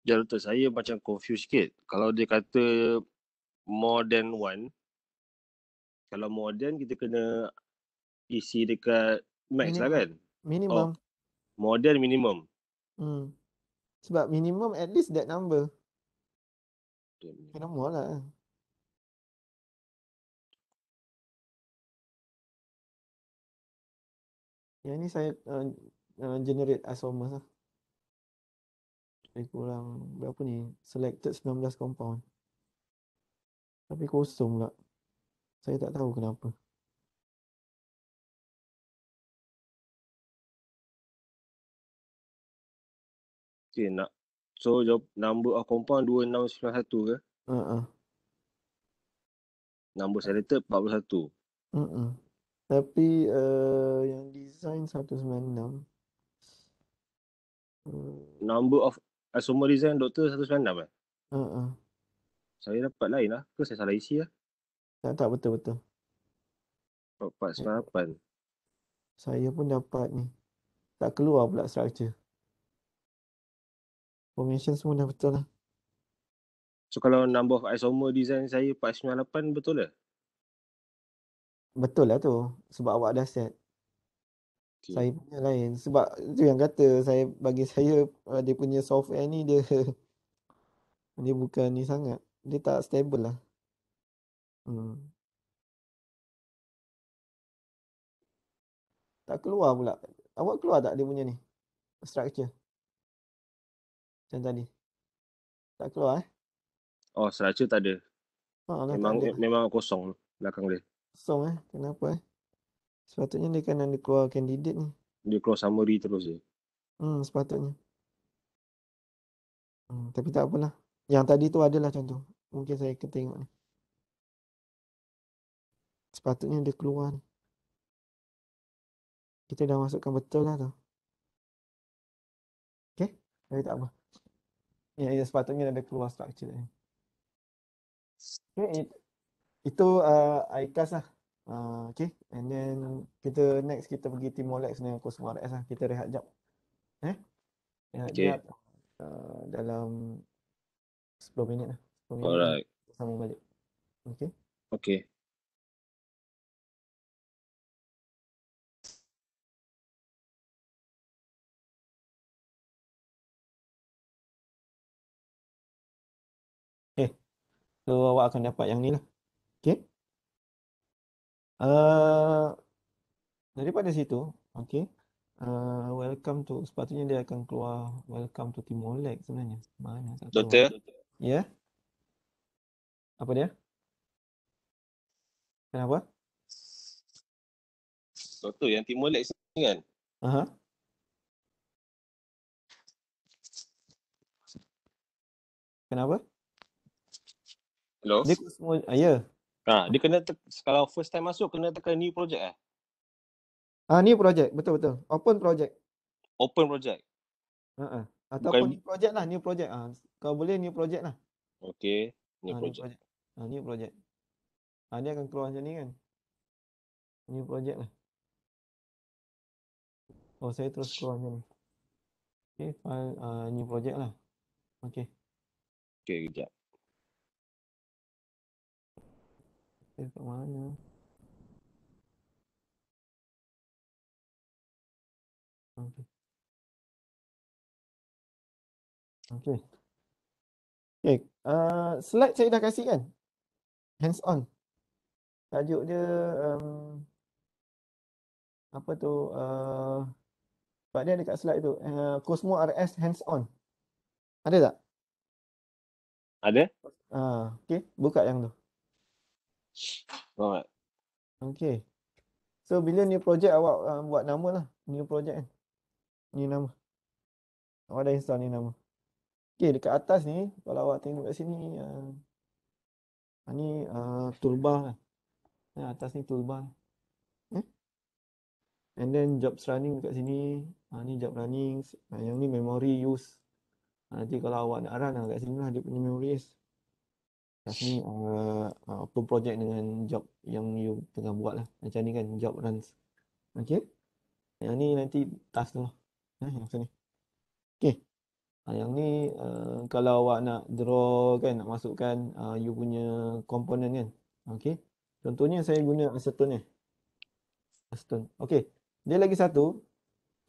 Ya doktor, saya macam confused sikit. Kalau dia kata more than one, kalau more than kita kena isi dekat max lah kan? Minimum. More than minimum. Hmm. Sebab minimum at least that number. Kena more lah. Yang ni saya generate isomers lah. Lebih kurang berapa ni? Selected 19 compound. Tapi kosong pula. Saya tak tahu kenapa. Okay, nak. So, number of compound 2691 ke? Uh-uh. Number selected 41. Uh-uh. Tapi yang design 196. Number of isomer design doktor 196 eh? Uh-uh. Saya dapat lain lah. Ke saya salah isi lah? Tak betul-betul. 498. Saya pun dapat ni. Tak keluar pula structure. Formation semua dah betul lah. So, kalau number of isomer design saya 498 betul lah? Betul lah tu. Sebab awak dah set. Okay. Saya punya lain. Sebab tu yang kata bagi saya dia punya software ni dia dia bukan ni sangat. Dia tak stable lah. Tak keluar pula. Awak keluar tak dia punya ni? Structure. Macam tadi. Tak keluar Oh, structure tak ada. Lah, Memang tak ada. memang kosong belakang dia. Kosong Kenapa Sepatutnya dia kan ada keluar candidate ni. Dia keluar summary terus je. Sepatutnya. Tapi tak apalah. Yang tadi tu adalah contoh. Mungkin saya akan tengok ni. Sepatutnya dia keluar ni. Kita dah masukkan betul lah tu. Okay. Tapi tak apa. Ya, sepatutnya ada keluar structure ni. Okay. Itu ICAS lah. Okay. And then next kita pergi Timolex dengan Cosmorex lah. Kita rehat jap. Rehat Okay. jap. Dalam 10 minit lah. 10 minit Alright. sambung balik. Okay. Okay. So awak akan dapat yang ni lah. Okay. Daripada situ, okay. Welcome to, sepatutnya dia akan keluar welcome to Timolex sebenarnya. Mana tak tahu. Doktor, Ya. Apa dia? Kenapa? Doktor yang Timolex ni kan? Aha. Kenapa? Hello? Dia semua ya. Dia kena kalau first time masuk kena tekan new project New project, betul. Open project. Open project. Ataupun Bukan, new project lah, new project. Kalau boleh new project lah. okay, new New project. project. New project. Dia akan keluar macam ni kan. New project lah. Oh, saya terus keluar macam ni. Okay, file new project lah. Okay. Okay, kejap. Kat mana? Okay. Okay. Okay. Slide saya dah kasih kan? Hands on. Tajuk dia apa tu? Sebab dia dekat slide tu. Cosmo RS hands on. Ada tak? Ada? Okay. Buka yang tu. Alright. Okay. So bila new project awak buat nama lah. New project kan. New nama. Awak dah install ni nama. Okay, dekat atas ni kalau awak tengok kat sini ni toolbar lah. Atas ni toolbar. And then jobs running kat sini. Ni job running. Yang ni memory use. Nanti kalau awak nak run kat sini lah dia punya memory use. Kat sini open project dengan job yang you tengah buat lah. Macam ni kan job runs. Okay. Yang ni nanti task tu lah. Yang macam ni. Okay. Yang ni kalau awak nak draw kan, nak masukkan you punya komponen kan. Okay. Contohnya saya guna acetone ni. Acetone. Okay. Dia lagi satu.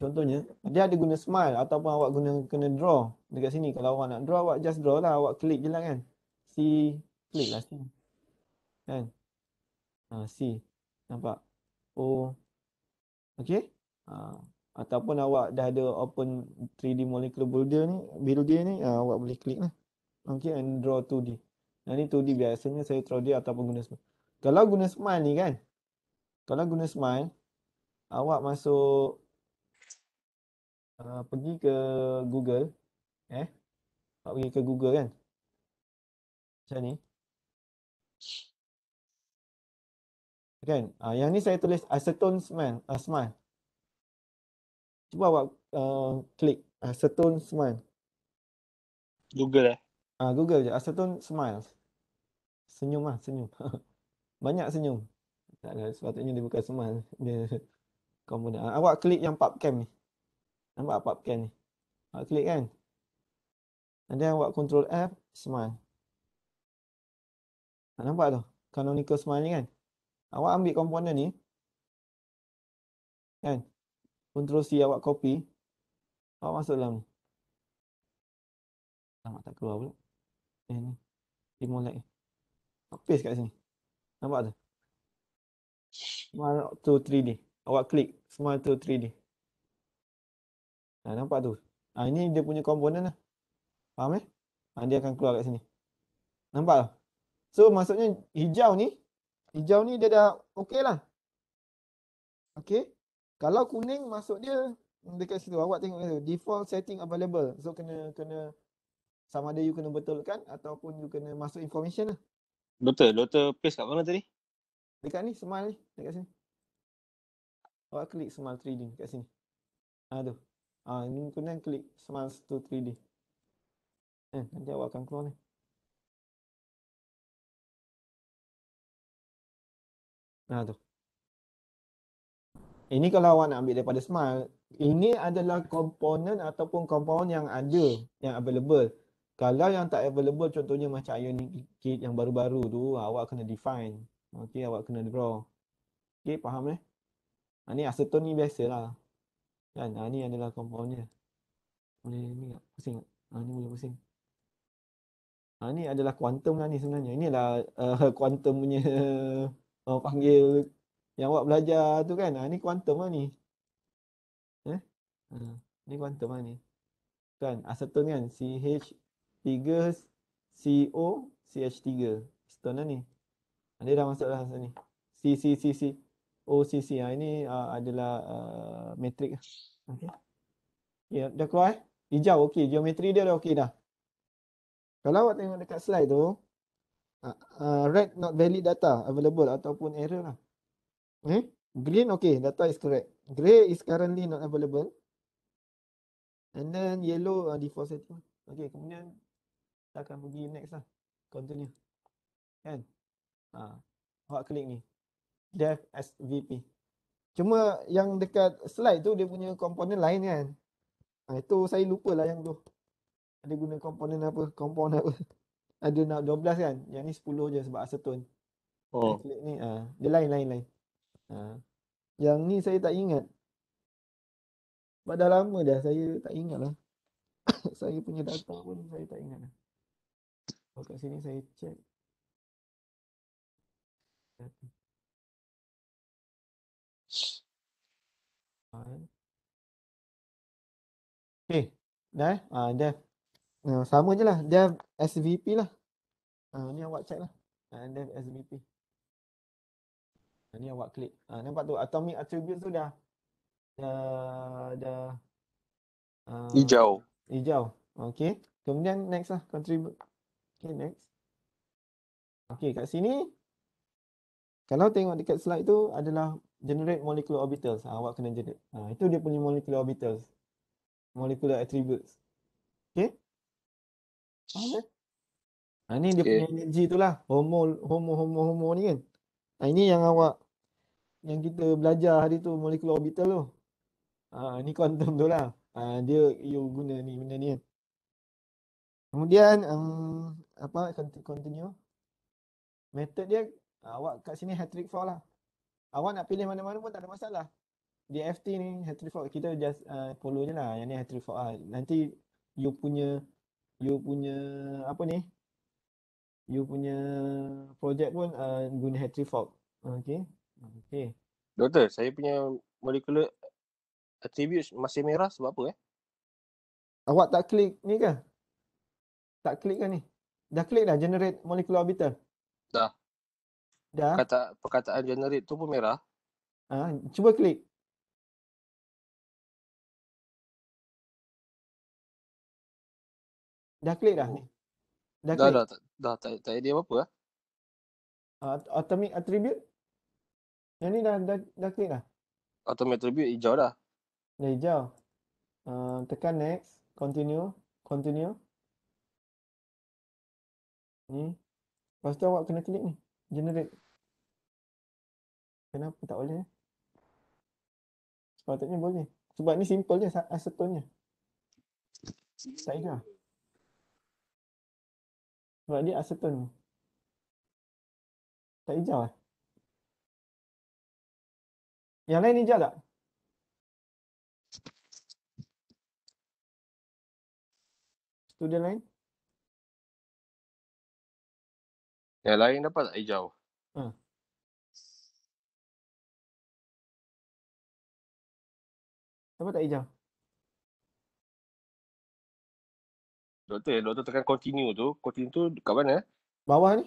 Contohnya, dia ada guna smile ataupun awak kena draw dekat sini. Kalau awak nak draw, awak just draw lah. Awak klik je lah kan. Klik lah C. Kan. C. Nampak? O. Okay. Ataupun awak dah ada open 3D molecular builder ni, awak boleh klik lah. Okay, and draw 2D. Yang ni 2D biasanya saya draw dia ataupun guna smile. Kalau guna smile ni kan, kalau guna smile, awak masuk pergi ke Google. Awak pergi ke Google kan. Macam ni. Kan? Yang ni saya tulis acetone smile. Cuba awak klik acetone smile. Google Google je acetone smile. Senyum lah, senyum. Banyak senyum. Tak ada, sepatutnya dia bukan smile. Dia komponen. Awak klik yang PubChem ni. Nampak PubChem ni. Awak klik kan. And then awak control F, smile. Nampak tu? Canonical smile ni kan. Awak ambil komponen ni. Kan. Control C awak copy. Awak masuk dalam ni. Tak keluar pula. Ni. Timolex ni. Paste kat sini. Nampak tu? Smile to 3D. Awak klik smile to 3D. Nampak tu? Ini dia punya komponen lah. Faham dia akan keluar kat sini. Nampak tak? So maksudnya hijau ni dia dah okey lah. Okey. Kalau kuning maksud dia dekat situ awak tengok tu default setting available. So kena sama ada you kena betulkan ataupun you kena masuk information lah. Betul. Doktor paste kat mana tadi? Dekat ni smile ni dekat sini. Awak klik smile 3D dekat sini. Tu. Ini kena klik smile to 3D. Nanti awak akan keluar ni. Tu. Ini kalau awak nak ambil daripada smile, ini adalah komponen ataupun compound yang ada, yang available. Kalau yang tak available, contohnya macam ionic kit yang baru-baru tu, awak kena define. Okey, awak kena draw. Okey, faham Ni acetone ni biasalah. Kan? Ni adalah compoundnya. Boleh ni tak? Pusing tak? Ni boleh pusing. Ni adalah quantum lah ni sebenarnya. Ini adalah quantum punya orang panggil yang awak belajar tu kan. Ni quantum lah ni. Ni quantum lah ni. Kan acetone kan CH3CO CH3. Acetone lah ni. Dia dah masuk dalam sini. C. OCC. Ini adalah metrik. Okey. Ya, dah keluar eh? Hijau okey, geometri dia dah okey dah. Kalau awak tengok dekat slide tu, red not valid data available ataupun error lah. Green okey, data is correct. Grey is currently not available. And then yellow default setting. Okey, kemudian kita akan pergi next lah. Continue. Kan? Awak klik ni. Dev SVP. Cuma yang dekat slide tu dia punya komponen lain kan. Itu saya lupa lah yang tu. Ada guna komponen apa? Komponen apa? Ada nak 12 kan? Yang ni 10 je sebab acetone. Saya klik ni. Dia lain. Yang ni saya tak ingat. Sebab dah lama dah saya tak ingat lah. Saya punya data pun saya tak ingat lah. Kat sini saya check. Okay. Dah eh? Dev. Sama je lah. Dev SVP lah. Ni awak check lah. Dev SVP. Ni awak klik. Nampak tu atomic attributes tu dah Hijau. hijau. Okay. Kemudian next lah. Contribute. Okay, next. Okay, kat sini kalau tengok dekat slide tu adalah generate molecular orbitals. Awak kena generate. Itu dia punya molecular orbitals. Molecular attributes. Okay. Faham kan? Ni dia punya energy tu lah. Homo ni kan. Ini yang yang kita belajar hari tu molecular orbital tu. Ni quantum tu lah. Dia you guna ni benda ni kan. Kemudian continue. Method dia awak kat sini hat trick for lah. Awak nak pilih mana-mana pun tak ada masalah. DFT ni hat trick for, kita just follow je lah. Yang ni hat trick for. Nanti you punya apa ni? You punya project pun guna hat trick for. Okay. Doktor, saya punya molecular attributes masih merah sebab apa Awak tak klik ni ke? Tak klik kan ni? Dah klik dah generate molecular orbital? Dah. Dah? Perkataan generate tu pun merah. Cuba klik. Dah klik dah ni? Dah klik? Dah. Tak ada apa-apa Atomic attribute? Yang ni dah klik dah? Atomic attribute hijau dah. Dah hijau. Tekan next. Continue. Ni. Lepas tu awak kena klik ni. Generate. Kenapa tak boleh? Sepatutnya boleh. Sebab ni simple je acetone-nya. Tak hijau. Sebab dia acetone. Tak hijau lah. Yang lain hijau tak? Student lain? Yang lain dapat tak hijau? Kenapa tak hijau? Doktor tekan continue tu. Continue tu kat mana? Bawah ni?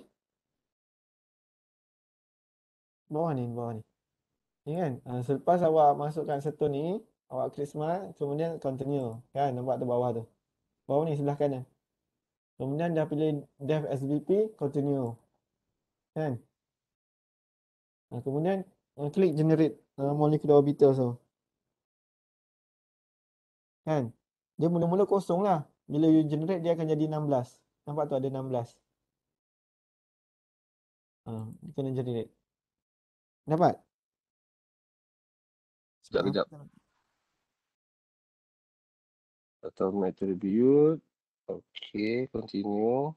Bawah ni. Ni kan? Selepas awak masukkan acetone ni, awak klik smart, kemudian continue. Kan? Nampak tu bawah tu. Bawah ni sebelah kanan. Kemudian dah pilih Dev SVP, continue. Kan? Kemudian klik generate molecular orbitals tu. Kan? Dia mula-mula kosong lah. Bila you generate dia akan jadi 16. Nampak tu ada 16. Dia kena generate. Dapat? Sekejap. Atomic attribute. Okay, continue.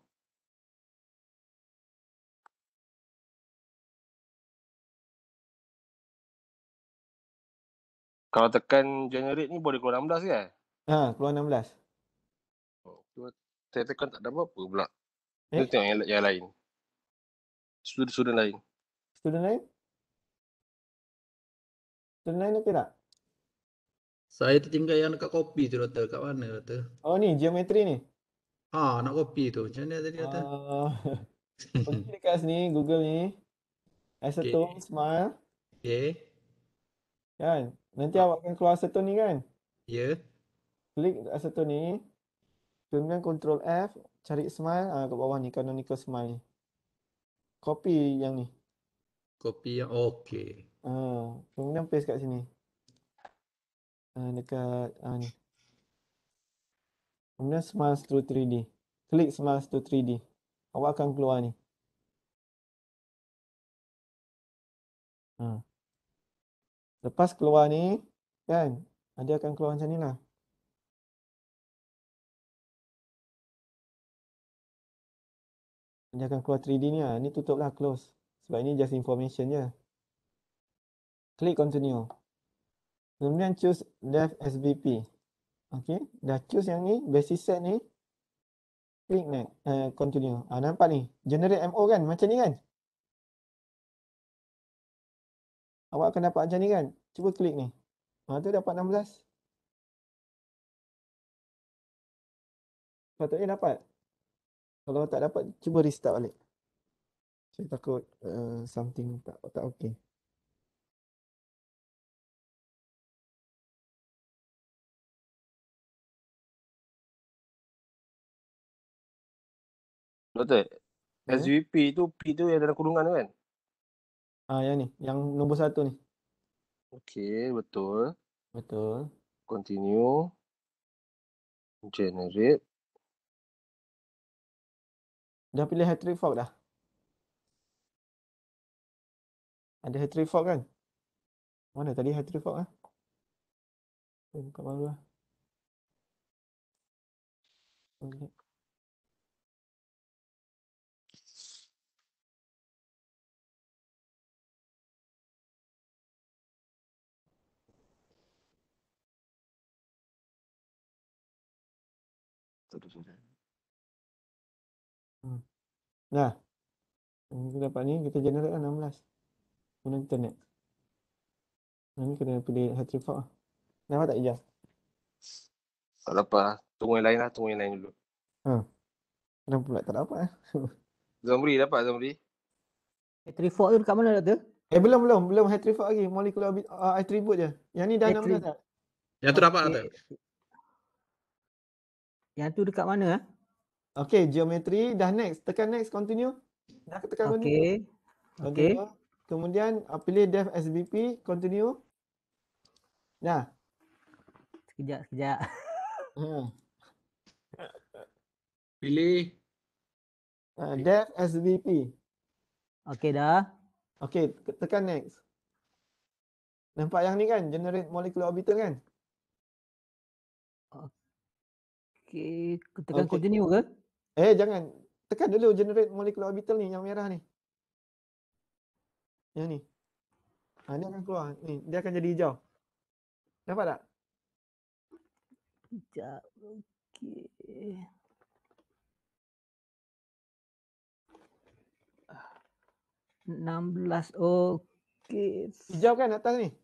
Kalau tekan generate ni boleh keluar 16 kan? Keluar 16. Saya tekan tak ada apa-apa pula. Kita tengok yang lain. Student lain. Student lain? Student lain okey tak? Saya tertinggal yang dekat kopi tu, Doktor. Kat mana, Doktor? Oh ni, geometri ni? Nak kopi tu. Macam mana tadi, Doktor? Pergi dekat sini, Google ni. Acetone, smile. Okay. Kan? Nanti awak akan keluar acetone ni kan? Ya. Klik acetone ni, kemudian Ctrl F, cari smile, kat bawah ni, canonical smile ni. Copy yang ni. Kopi yang okey. Kemudian paste kat sini. Dekat ni. Kemudian Smiles to 3D. Klik Smiles to 3D. Awak akan keluar ni. Lepas keluar ni, kan, dia akan keluar macam ni lah. Dia akan keluar 3D ni lah. Ni tutup lah, close. Sebab ini just information je. Klik continue. Kemudian choose Dev SBP. Okay, dah choose yang ni, basis set ni. Klik next, continue. Nampak ni, generate MO kan, macam ni kan. Awak akan dapat macam ni kan. Cuba klik ni. Tu dapat 16. Patutnya dapat. Kalau tak dapat, cuba restart balik. Saya takut something tak okey. Doktor, Ya. SVP tu P tu yang dalam kurungan tu kan? Yang ni, yang nombor 1 ni. Okey, betul. Betul. Continue. Generate. Dah pilih hat-trick fork dah? Ada hat-trick fork kan? Mana tadi hat-trick fork buka baru lah. Okay. Nah, kita dapat ni, kita generate lah 16. Kemudian kita next. Ni kena pilih hat-trick fork lah. Nampak tak hijau? Tak dapat lah. Tunggu yang lain lah. Tunggu yang lain dulu. Kenapa pula tak dapat Zamri dapat Zamri? Hat-trick fork tu dekat mana doktor? Belum hat-trick fork lagi. Molecular attribute je. Yang ni dah 16 tak? Yang tu dapat Okey. tak? Yang tu dekat mana? Okay, geometry. Dah next. Tekan next, continue. Dah tekan continue. Okey. Okey. Continue. Kemudian pilih Dev SBP, continue. Dah. Sekejap. Pilih. Dev SBP. Okey dah. Okay, tekan next. Nampak yang ni kan? Generate molecular orbital kan? Okey, tekan Okey. continue ke? Jangan. Tekan dulu generate molecular orbital ni, yang merah ni. Yang ni. Dia akan keluar. Ni, dia akan jadi hijau. Nampak tak? Sekejap. Okey. $16. Okey. Hijau kan atas ni?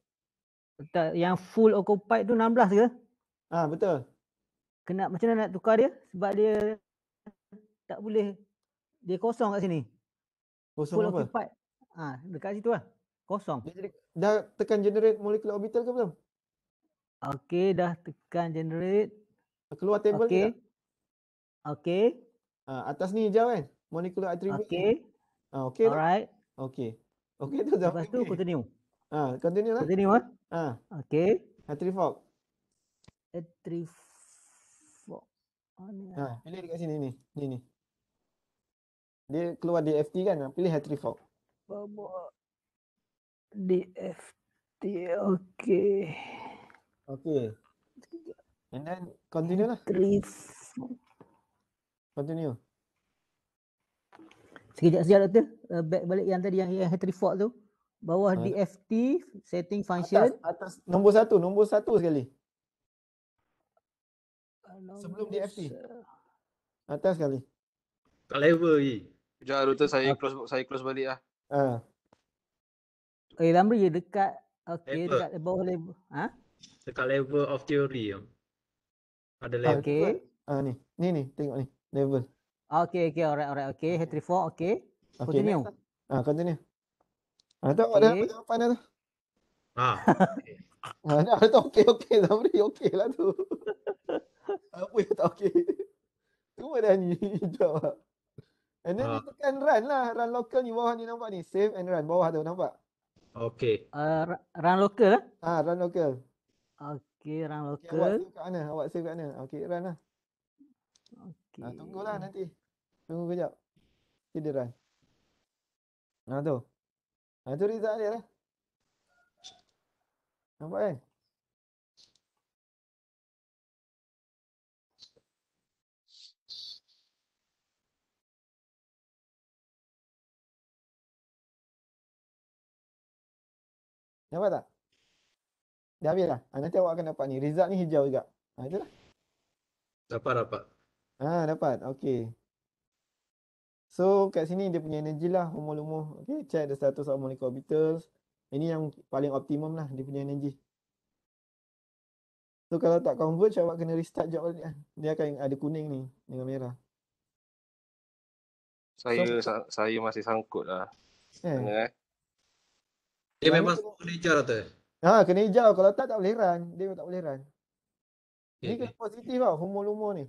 Yang full occupied tu 16 ke? Betul. Macam mana nak tukar dia? Sebab dia tak boleh. Dia kosong kat sini. Kosong Full apa? occupied. Dekat situ lah. Kosong. Dia jadi, dah tekan generate molecular orbital ke belum? Okey, dah tekan generate. Keluar table ni tak? Okey. Atas ni hijau kan? Molecular attribute ni. Okey. Okey tak? Alright. Okey. Okey tu dah. Lepas tu continue. Continue lah. Continue Okey. Hat-trick fork. Hat-trick fork. Pilih dekat sini ni. Ni. Dia keluar DFT kan? Pilih hat-trick fork. DFT. Okey. Okay. And then continue lah. Hat-trick. Continue. Sekejap doktor. Back balik yang tadi yang hat-trick fork tu. Bawah DFT setting function. Atas nombor satu sekali. Sebelum DFT. Atas sekali. Tak level lagi. Sekejap doktor, saya close balik lah. Zamri dekat. Okey, Level. dekat bawah level. Dekat level of theory. Ada level. Okey. Ni tengok ni. Level. Okey, alright. Okey, hat-trick fork. Okey. Okay, Continue. next lah. Continue. Tu awak dah dapat jawapan dah tu. Okey. Dah tu okey Zamri okey lah tu. Apa yang tak okey? Semua dah ni jawab. And then Ah, you tekan run lah. Run local ni bawah ni nampak ni. Save and run bawah tu nampak. okey. Run local lah. Run local. Okey, run Okay, awak local. save kat mana? Awak save kat mana? Okey, run lah. Okey. Tunggulah nanti. Tunggu kejap. Nanti dia run. Tu. Tu result dia lah. Nampak kan? Nampak tak? Dah habis lah. Nanti awak akan dapat ni. Result ni hijau juga. Itulah. Dapat. Dapat. Okey. So kat sini dia punya energy lah umur-umur. Okay, check the status of molecular orbitals. Ini yang paling optimum lah dia punya energy. So kalau tak converge awak kena restart job balik lah. Dia akan ada kuning ni dengan merah. Saya masih sangkut lah. Eh. Mana Dia Yang memang ni semua hijau tu. kena hijau. Kalau tak boleh run. Dia tak boleh run. Ni Okey. kena positif tau umur-umur ni.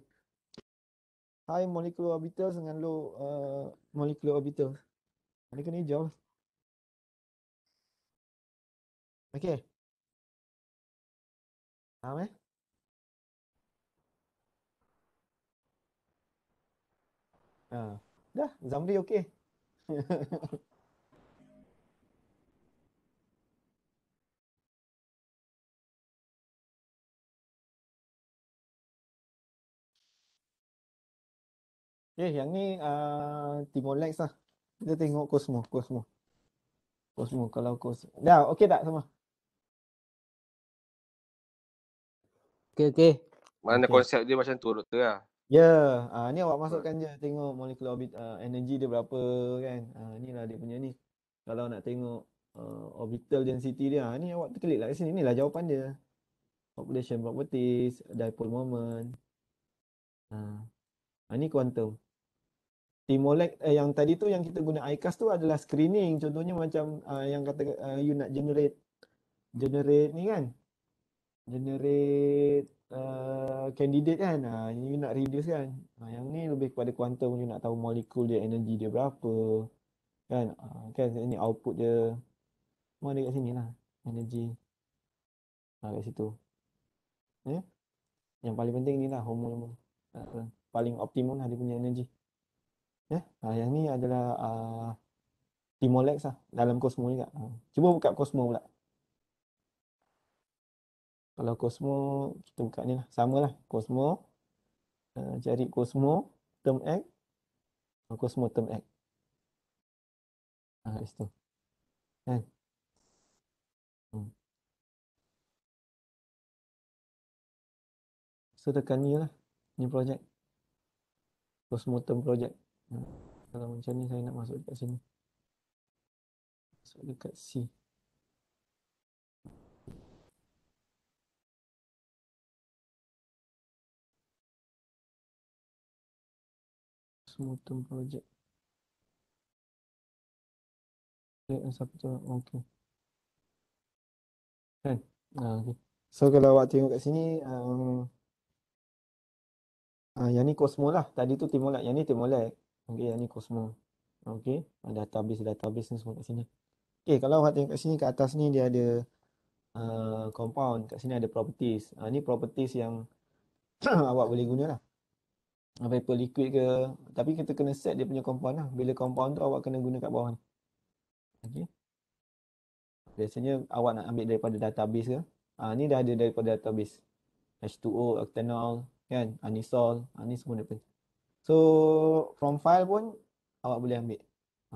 High molecular orbitals dengan low molecular orbitals. Dia kena hijau. Okey. Faham eh? Dah, Zamri okey. Yang ni Timor Leste lah. Kita tengok Cosmo. Kalau Cosmo. Dah, okey tak semua? Okey. Mana Okey. konsep dia macam tu doktor lah. Ya, ni awak masukkan je tengok molecular orbit energy dia berapa kan. Inilah dia punya ni. Kalau nak tengok orbital density dia, ni awak klik lah kat sini. Inilah jawapan dia. Population properties, dipole moment. Ni quantum. Timolek yang tadi tu yang kita guna ICAS tu adalah screening. Contohnya macam yang kata you nak generate ni kan. Generate candidate kan. You nak reduce kan. Yang ni lebih kepada quantum, you nak tahu molekul dia, energi dia berapa. Kan? Kan ini output dia. Semua ada kat sini lah. Energi. Kat situ. Yang paling penting ni lah hormon. Paling optimum lah dia punya energi. Yang ni adalah Timolex lah. Dalam Cosmo juga. Cuba buka Cosmo pula. Kalau Cosmo, kita buka ni lah. Sama lah. Cosmo. Cari Cosmo. Term X. Cosmo term X. Kat situ. Kan? So tekan ni lah. Ni projek. Cosmo term project. Kalau macam ni saya nak masuk dekat sini. Masuk dekat C. Cosmo term project. Siapa tu? Okay. Kan? Okay. So kalau awak tengok kat sini, yang ni Cosmo lah. Tadi tu Timolek. Yang ni Timolek. Okay, yang ni Cosmo. Okay. Database ni semua kat sini. Okay, kalau awak tengok kat sini, kat atas ni dia ada compound. Kat sini ada properties. Ni properties yang awak boleh guna lah. Vapor liquid ke. Tapi kita kena set dia punya compound lah. Bila compound tu awak kena guna kat bawah ni. Okay. Biasanya awak nak ambil daripada database ke. Ni dah ada daripada database. H2O, octanol, kan, anisol, ni semua dapat. So from file pun awak boleh ambil.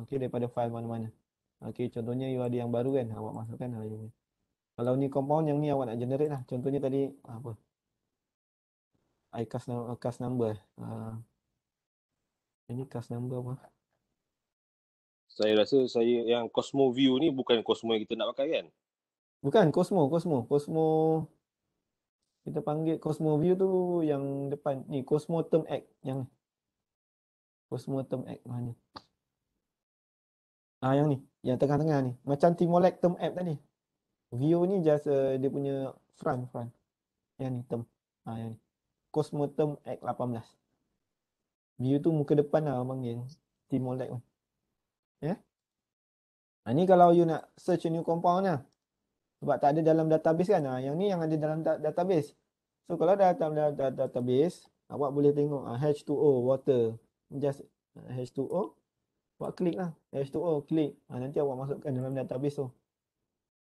Okey, daripada file mana-mana. Okey, contohnya you ada yang baru kan, awak masukkan lah. Kalau ni compound yang ni awak nak generate lah. Contohnya tadi apa? Cast number. Ini cast number apa? Saya rasa yang Cosmo View ni bukan Cosmo yang kita nak pakai kan? Bukan, Cosmo. Kita panggil Cosmo View tu yang depan ni, Cosmo Term X yang ni. Cosmo Term X mana? Yang ni, yang tengah-tengah ni. Macam Timolek Term App tadi. View ni just dia punya front. Yang ni term. Yang ni. Cosmo term X18. View tu muka depan lah abang panggil. Timolek pun. Ya. Ni kalau you nak search a new compound lah. Sebab tak ada dalam database kan. Yang ni yang ada dalam database. So kalau dah dalam database, awak boleh tengok H2O, water. Just H2O. Awak klik lah. H2O, klik. Nanti awak masukkan dalam database tu.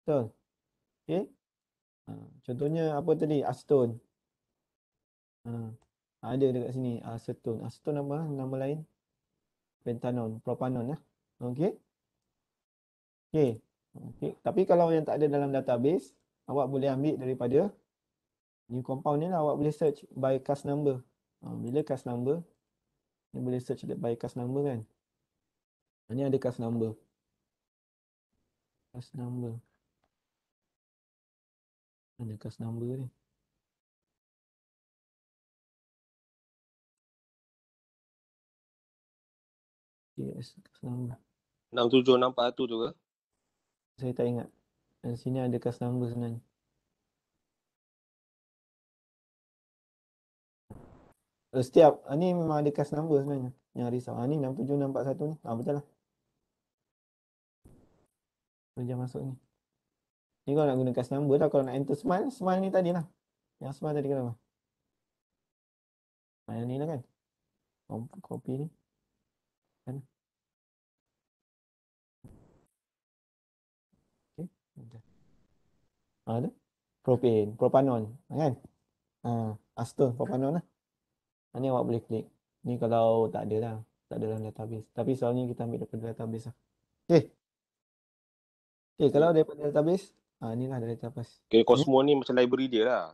Betul. Okay. Contohnya apa tadi? Acetone. Ada dekat sini. Acetone. Acetone apa? Nama lain? Pentanon. Propanon. Okay. Okay. Tapi kalau yang tak ada dalam database, awak boleh ambil daripada new compound ni lah. Awak boleh search by class number. Bila class number, ni boleh search by class number kan. Ni ada class number. Class number. Mana class number ni? Yes, class number. 6761 tu ke? Saya tak ingat. Dan sini ada class number sebenarnya. Setiap ni memang ada class number sebenarnya. Yang risau. Ni 67641 ni. Betul lah. Jangan masuk ni. Ni kalau nak guna class number lah. Kalau nak enter smile ni tadi lah. Yang smile tadi kenapa? Yang ni lah kan. Copy ni. Kan? Okay. Ada. Propane. Propanon. Kan? Acetone. Propanon lah. Ni awak boleh klik. Ni kalau tak ada lah. Tak ada dalam database. Tapi soalnya kita ambil daripada database lah. Okay. Okay, kalau daripada database. Ni lah dari database. Okay, Cosmo ni macam library dia lah.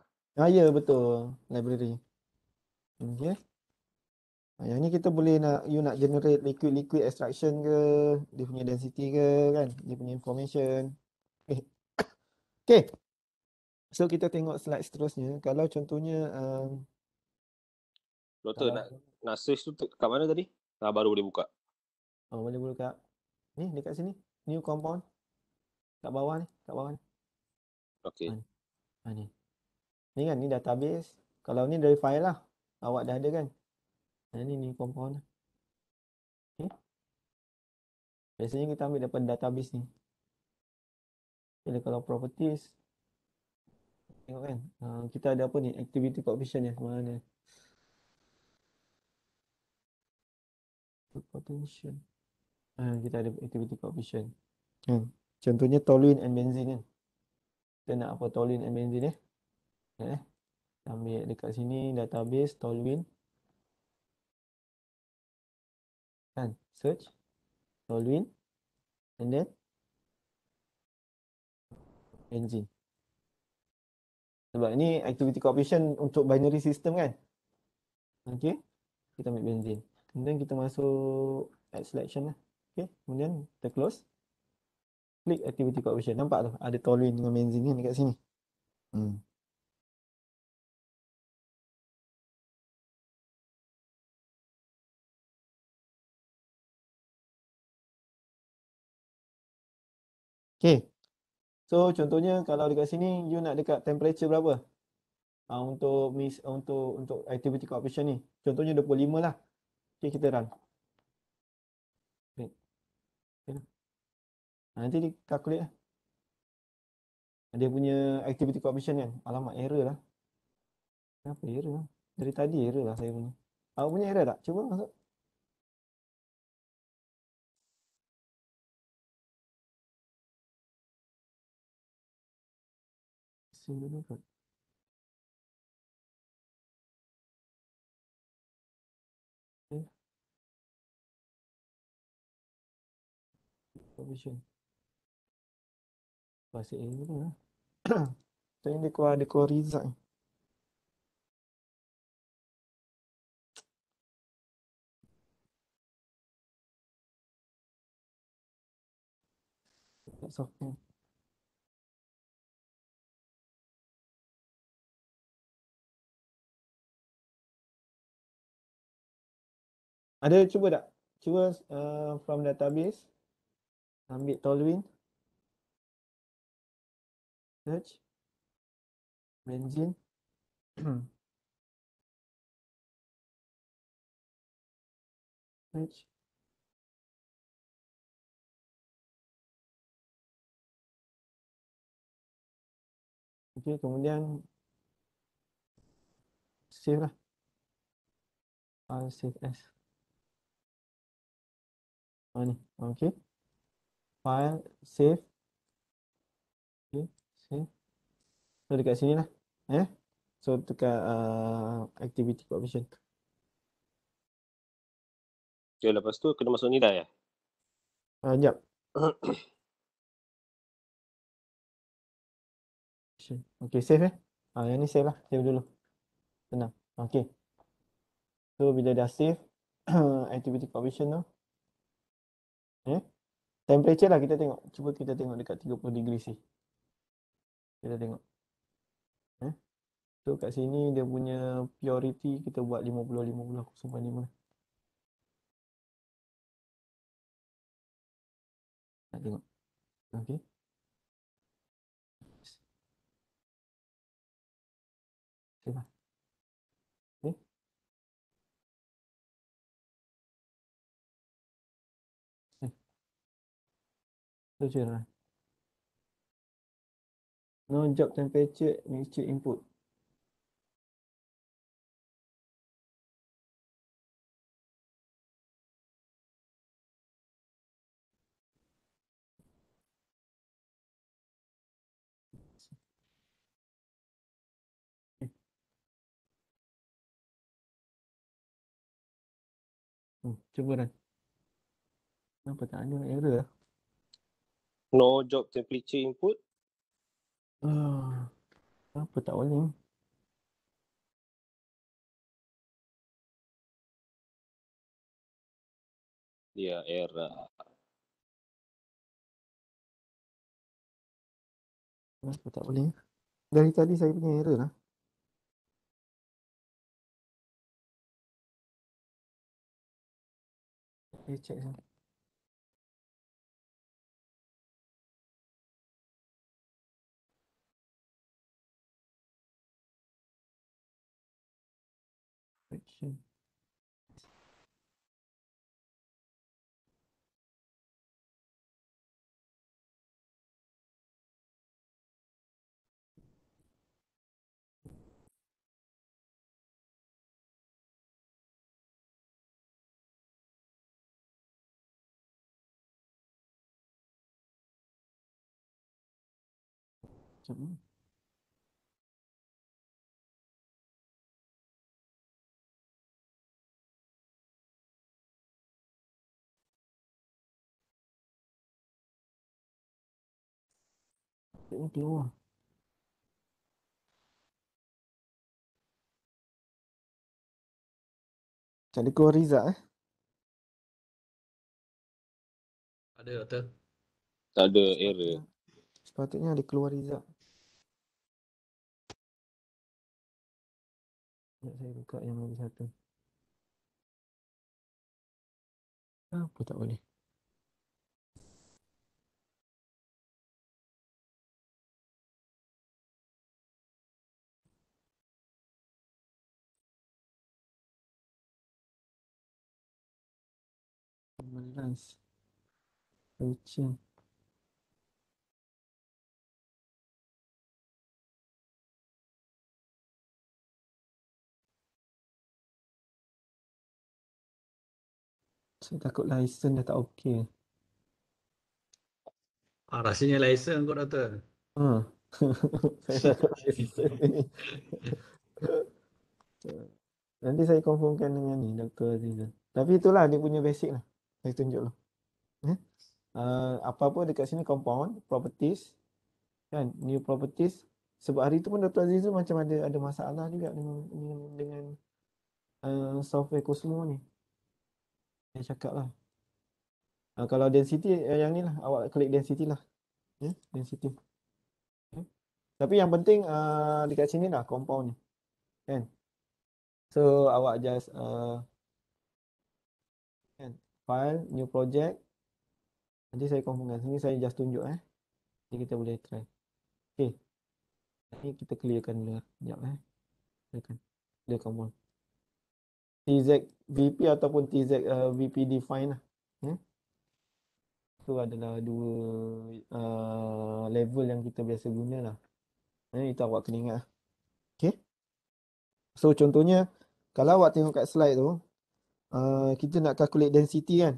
Ya, betul. Library. Okay. Yang ni kita boleh you nak generate liquid extraction ke, dia punya density ke kan, dia punya information. Okay. So kita tengok slide seterusnya. Kalau contohnya Doktor, nak search tu kat mana tadi? Baru boleh buka. boleh buka. Ni dekat sini. New compound. Kat bawah ni. Okay. Ni. Ni kan, ni database. Kalau ni dari file lah. Awak dah ada kan. Ni new compound. Okay. Biasanya kita ambil daripada database ni. Jadi kalau properties, tengok kan. Kita ada apa ni? Activity coefficient ya. Mana? Potential. Kita ada activity coefficient. Contohnya toluene and benzene kan. Kita nak apa toluene and benzene ambil dekat sini database toluene. Kan, search toluene and then benzene. Sebab ni activity coefficient untuk binary system kan. Okay. Kita ambil benzene. Kemudian kita masuk add selection lah. Okay. Kemudian kita close. Klik activity coefficient. Nampak tu? Ada toluene dengan benzene ni dekat sini. Okay. So contohnya kalau dekat sini you nak dekat temperature berapa? Untuk activity coefficient ni. Contohnya 25 lah. Okay, kita run. Okay. Nanti dia calculate lah. Dia punya activity coefficient kan. Alamak, error lah. Kenapa error lah? Dari tadi error lah saya punya. Awak punya error tak? Cuba masuk. Single kot. Okay. Coefficient. Pasal error lah. Tadi dia keluar result ni. Software. Ada cuba tak? Cuba from database ambil toluene. search benzene. Search. Okey, kemudian save lah. Save as. Ni. Okey. File, save. Okey, save. So dekat sini lah. So dekat activity coefficient. Okay, lepas tu kena masuk nilai ya. Sekejap. Okey, save yang ni save lah. Save dulu. Senang. Okey. So bila dah save activity coefficient tu. Temperature lah kita tengok. Cuba kita tengok dekat 30 degree C. Kita tengok. So kat sini dia punya purity kita buat 50 0.5. Nak tengok. Okey. Save lah. Okey. So cerah. No job temperature mixture input. Cuba run. Kenapa tak ada error lah? No job temperature input. Kenapa tak boleh? Ya, error. Kenapa tak boleh? Dari tadi saya punya error lah. Saya check sekejap. Correction. Sekejap ni. Ni keluar. Tak ada keluar result Ada doktor. Tak ada error. Sepatutnya ada keluar result. Sekejap saya buka yang lagi satu. Apa tak boleh? Malas. Searching. Saya takut license dah tak okey. Rasanya license kot doktor. Saya takut license ni. Nanti saya confirmkan dengan ni Dr. Azizan. Tapi itulah dia punya basic lah. Saya tunjuk lah. Apa-apa dekat sini compound, properties, kan, new properties. Sebab hari tu pun Dr. Azizan macam ada masalah juga dengan software Cosmo ni. Saya cakap lah. Kalau density yang ni lah, awak klik density lah. Density. Tapi yang penting dekat sini lah compound ni. Kan? So awak just file, new project. Nanti saya confirmkan. Sini saya just tunjuk. Jadi kita boleh try. Okay. Ni kita clearkan dulu. Sekejap clearkan all. TZ VP ataupun TZ VP define lah. Itu adalah dua level yang kita biasa guna lah. Itu awak kena ingat. Okay. So contohnya, kalau awak tengok kat slide tu, kita nak calculate density kan.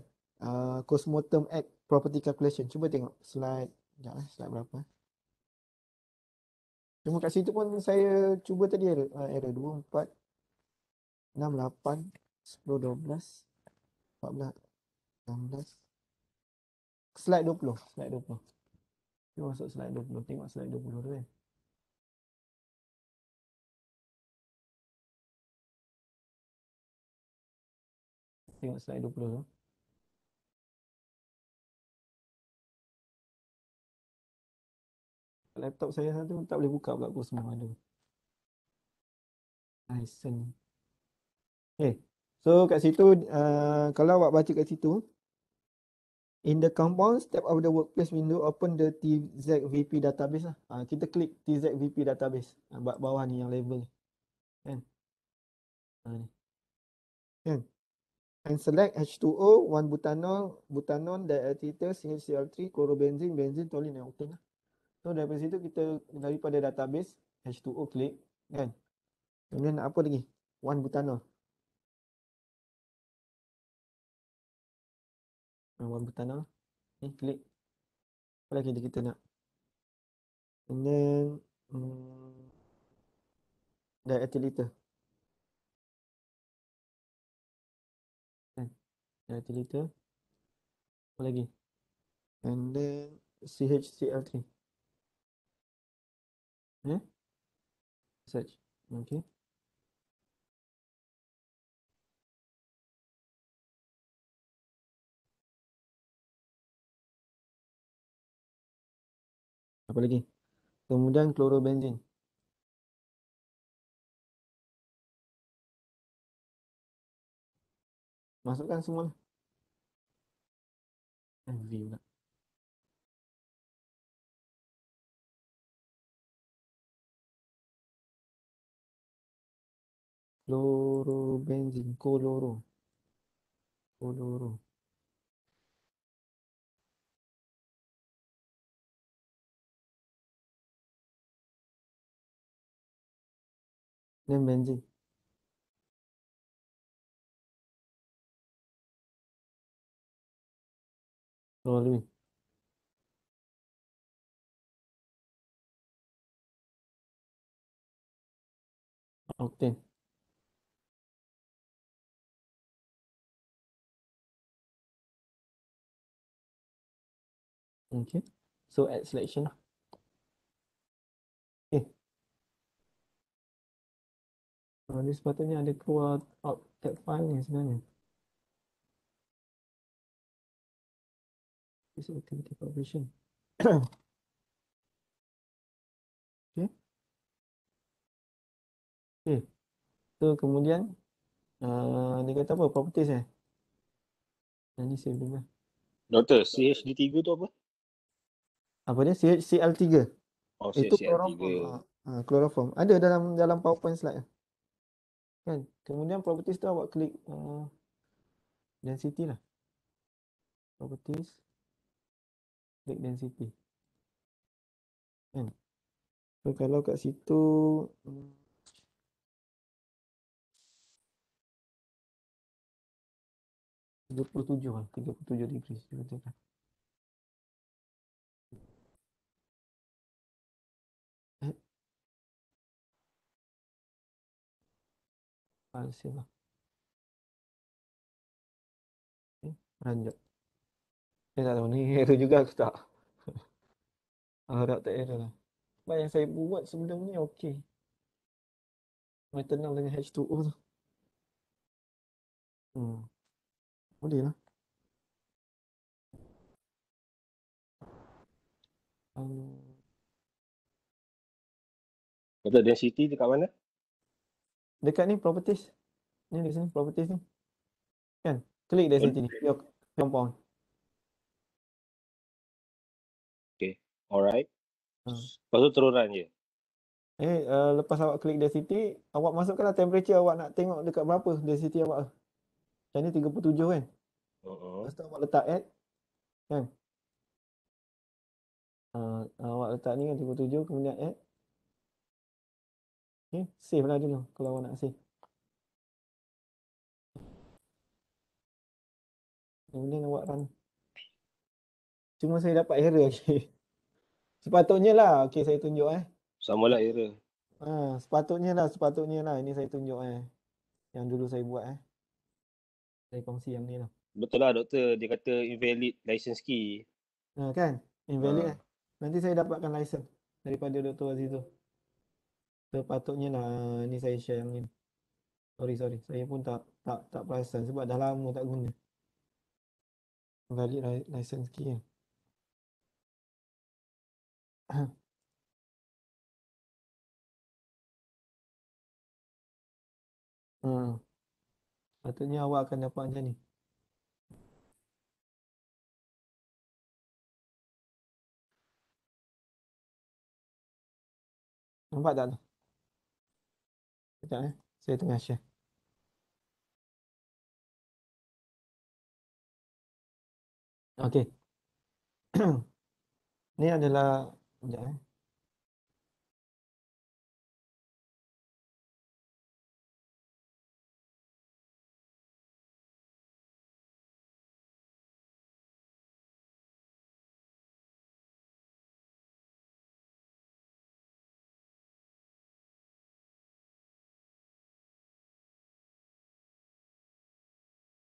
Cosmotherm Act property calculation. Cuba tengok slide. Sekejap slide berapa. Cuma kat situ pun saya cuba tadi error 2, 4, 6, 8, 10, 12, 14, 16. Slide 20. Slide 20. Kita masuk slide 20. Tengok slide 20 tu kan. Tengok slide 20 tu. Laptop saya satu tak boleh buka pula Cosmo ada. License. Okay. So kat situ kalau awak baca kat situ, in the compound step of the workplace window, open the TZVP database lah. Kita klik TZVP database. Bawah ni yang label. Kan? Ni. Kan? And select H2O, 1 butanol, butanon, diethyl, CHCl3, chlorobenzene, benzene, toluene, octane lah. So daripada situ kita daripada database H2O klik kan. Kemudian nak apa lagi? 1 butanol. 1 butanol. Ni klik. Apa lagi kita nak? And then diethyl ether. Diethyl ether. Apa lagi? And then CHCl3. Search. Okay. Apa lagi? Kemudian chlorobenzene. Masukkan semua. V pula. Chlorobenzene, koloro. Dan benzene. Toluene. Octane. Okay. So add selection lah. Okay. Dia sepatutnya ada keluar out tab file ni sebenarnya. This is activity publishing. Okay. Okay. So kemudian dia kata apa? Properties Yang ni save dulu lah. Doktor, CHD3 tu apa? Apa dia? CHCl3. Oh, Itu CHCl3. chloroform. Chloroform. Ada dalam PowerPoint slide kan. Kemudian properties tu awak klik density lah. Properties. Klik density. Kan. So kalau kat situ 37 lah. 37 degrees. Save lah. Ranjak. Tak tahu ni error juga aku tak. Harap tak error lah. Sebab yang saya buat sebelum ni okey. Methanol dengan H2O tu. Boleh lah. Doktor, density dekat mana? Dekat ni properties. Ni dekat sini properties ni. Kan? Klik density ni. Your compound. Okay. Alright. Hmm. Lepas tu terus run je. Lepas awak klik density, awak masukkanlah temperature awak nak tengok dekat berapa density awak. Macam ni 37 kan. Lepas tu awak letak add kan. Awak letak ni kan 37, kemudian add. Okay, save lah dulu kalau awak nak save. Kemudian awak run. Cuma saya dapat error okay. Sepatutnya lah, okay saya tunjuk Sama lah error. sepatutnya lah ini saya tunjuk yang dulu saya buat saya kongsi yang ni lah. Betul lah doktor, dia kata invalid license key. Kan invalid nanti saya dapatkan license daripada Dr. Aziz tu. Sepatutnya lah ni saya share yang ni. Sorry saya pun tak perasan sebab dah lama tak guna. Invalid license key Patutnya awak akan dapat macam ni. Nampak tak tu? Sekejap saya tengah share. Okey. Ni adalah sekejap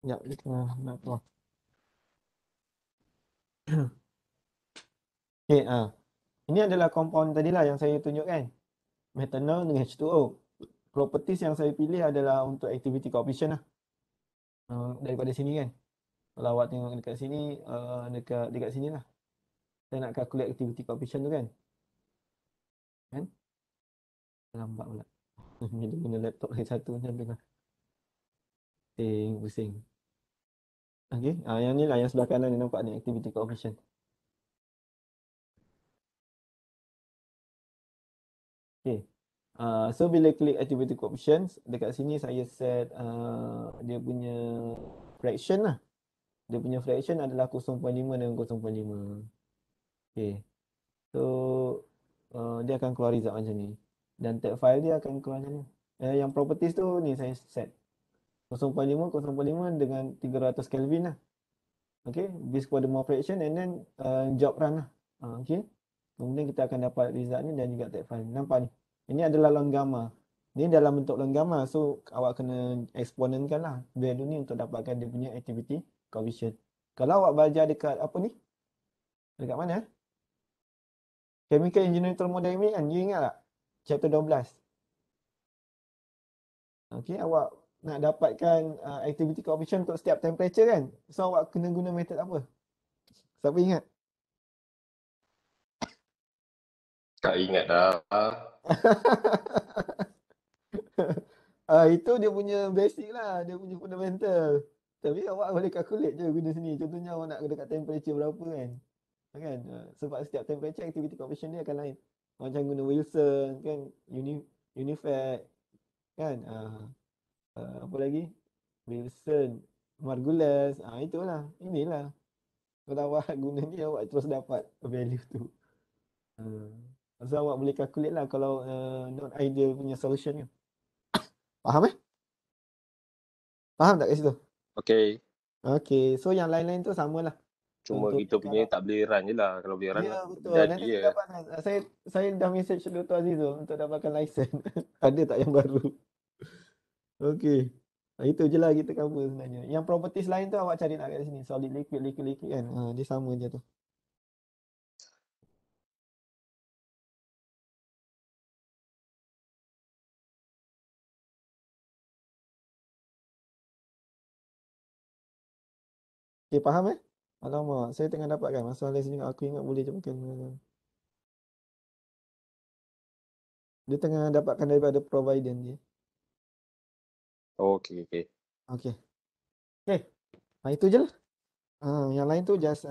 Sekejap, dia tengah nak keluar. Okay, ini adalah compound tadilah yang saya tunjukkan. Methanol dengan H2O. Properties yang saya pilih adalah untuk activity coefficient lah. Daripada sini kan. Kalau awak tengok dekat sini, dekat sini lah. Saya nak calculate activity coefficient tu kan. Kan? Lambat pula. Dia guna laptop lagi satu macam tu lah. Pusing. Okay, yang ni lah yang sebelah kanan ni nampak ni activity coefficient. Okay. So bila klik activity coefficient, dekat sini saya set dia punya fraction lah. Dia punya fraction adalah 0.5 dengan 0.5. Okay. So dia akan keluar result macam ni. Dan tag file dia akan keluar macam ni. Yang properties tu ni saya set 0.5 dengan 300 Kelvin lah. Okay, this for the more fraction and then job run lah. Okay, kemudian kita akan dapat result ni dan juga tag file. Nampak ni? Ini adalah long gamma. Ni dalam bentuk long gamma. So awak kena eksponenkan lah value ni untuk dapatkan dia punya activity coefficient. Kalau awak belajar dekat apa ni? Dekat mana? Chemical Engineering Thermodynamics kan? You ingat tak? Chapter 12. Okay, awak nak dapatkan activity coefficient untuk setiap temperature kan? So awak kena guna method apa? Siapa ingat? Tak ingat dah. Itu dia punya basic lah, dia punya fundamental. Tapi awak boleh calculate je guna sini. Contohnya awak nak dekat temperature berapa kan? Kan? Sebab setiap temperature activity coefficient dia akan lain. Macam guna Wilson kan, Unifact kan? Apa lagi? Wilson, Margulis. Itulah. Inilah. Kalau awak guna ni awak terus dapat value tu. So awak boleh calculate lah kalau not ideal punya solution ni. Faham Faham tak kat situ? Okay. Okay, so yang lain-lain tu samalah. Cuma Contohnya kita punya tak boleh run je lah. Kalau boleh run Ya betul. jadi Nanti je. saya dapat saya dah message Dr. Aziz tu untuk dapatkan license. Ada tak yang baru? Okay. Itu je lah kita cover sebenarnya. Yang properties lain tu awak cari nak kat sini. Solid liquid kan. Dia sama je tu. Okay, faham Alamak, saya tengah dapatkan masalah sini. Aku ingat boleh cepatkan. Dia tengah dapatkan daripada provider dia. Okay. Okay. Itu je lah. Yang lain tu just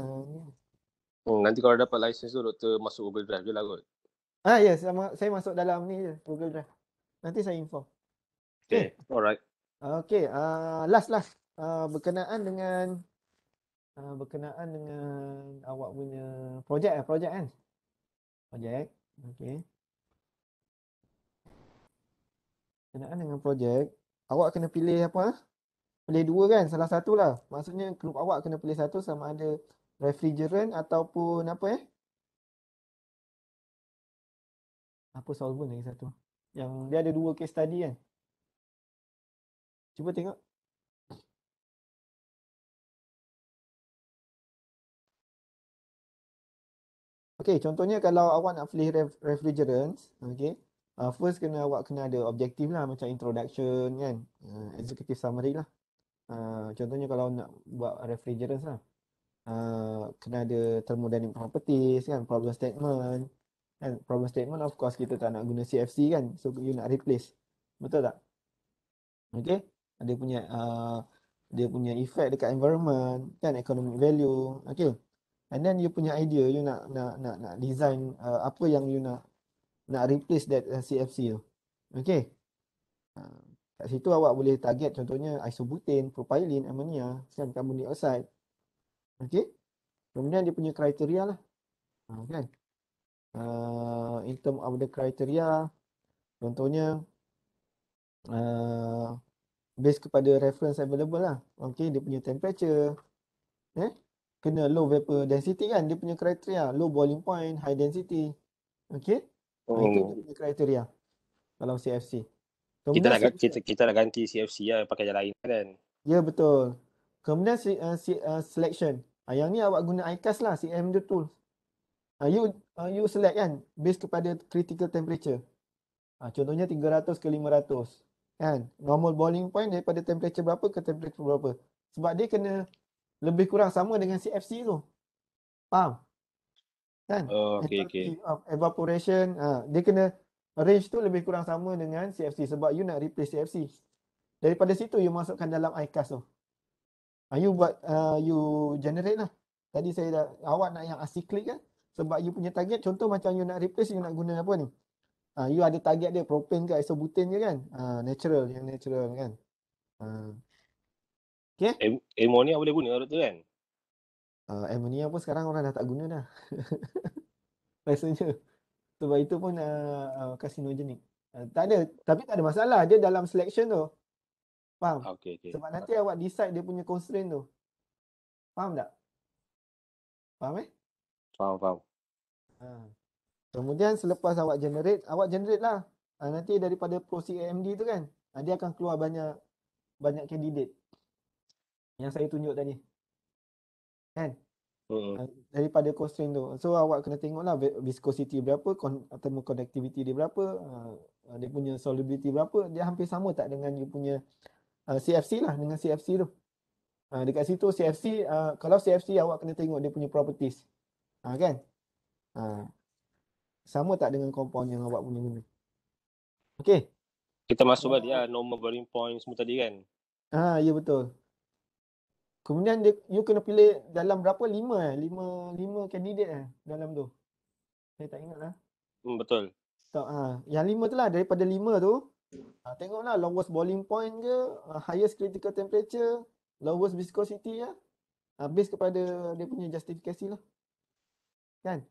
Nanti kalau dapat license tu doktor masuk Google Drive je lah kot. Ya, saya masuk dalam ni je, Google Drive. Nanti saya inform. Okay. Alright. Okey, last. Berkenaan dengan awak punya projek kan? Projek. Okey. Berkenaan dengan projek, awak kena pilih apa? Pilih dua kan? Salah satu lah. Maksudnya grup awak kena pilih satu sama ada refrigerant ataupun apa Apa solvent lagi satu? Yang dia ada dua case study kan? Cuba tengok. Okey, contohnya kalau awak nak pilih refrigerants, okey. First awak kena ada objektif lah macam introduction kan. Executive summary lah. Contohnya kalau nak buat refrigerants lah. Kena ada thermodynamic properties kan, problem statement. Kan, problem statement of course kita tak nak guna CFC kan. So you nak replace. Betul tak? Okey. Dia punya effect dekat environment kan, economic value. Okey. And then you punya idea, you nak design apa yang you nak replace that CFC tu. Okay. Kat situ awak boleh target contohnya isobutane, propylene, ammonia, carbon dioxide. Okay. Kemudian dia punya kriteria lah. Kan. In term of the criteria, contohnya based kepada reference available lah. Okay. Dia punya temperature. Kena low vapor density kan, dia punya kriteria, low boiling point, high density. Okey. Itu dia punya kriteria kalau CFC. Kemudian Kita nak ganti CFC lah pakai jalan lain kan. Ya, betul. Kemudian selection. Yang ni awak guna ICAS lah, CM the tool. You select kan based kepada critical temperature. Contohnya 300 ke 500 kan. Normal boiling point daripada temperature berapa ke temperature berapa. Sebab dia kena lebih kurang sama dengan CFC tu. Faham? Kan? Okay. Of evaporation, dia kena range tu lebih kurang sama dengan CFC sebab you nak replace CFC. Daripada situ you masukkan dalam ICAS tu. You buat you generate lah. Tadi awak nak yang acyclic kan? Sebab you punya target contoh macam you nak replace, you nak guna apa ni? You ada target dia propane ke isobutane ke kan? Natural kan. Okay? Ammonia boleh guna tu kan? Ammonia pun sekarang orang dah tak guna dah. Rasanya. Sebab itu pun carcinogenic. Tapi tak ada masalah. Dia dalam selection tu. Faham? Okay. Sebab nanti awak decide dia punya constraint tu. Faham tak? Faham Faham. Kemudian selepas awak generate lah. Nanti daripada ProCAMD tu kan, dia akan keluar banyak candidate yang saya tunjuk tadi. Kan? Daripada constraint tu. So awak kena tengok lah viscosity berapa, thermoconductivity dia berapa, dia punya solubility berapa, dia hampir sama tak dengan you punya CFC lah, dengan CFC tu. Dekat situ CFC, kalau CFC awak kena tengok dia punya properties. Kan? Sama tak dengan compound yang awak punya guna. Okay. Kita masuk balik lah normal boiling point semua tadi kan? Ya betul. Kemudian you kena pilih dalam berapa? 5 candidate dalam tu. Saya tak ingat lah. Betul. Yang 5 tu lah, daripada 5 tu tengoklah lowest boiling point ke, highest critical temperature, lowest viscosity lah. Based kepada dia punya justifikasi lah. Kan?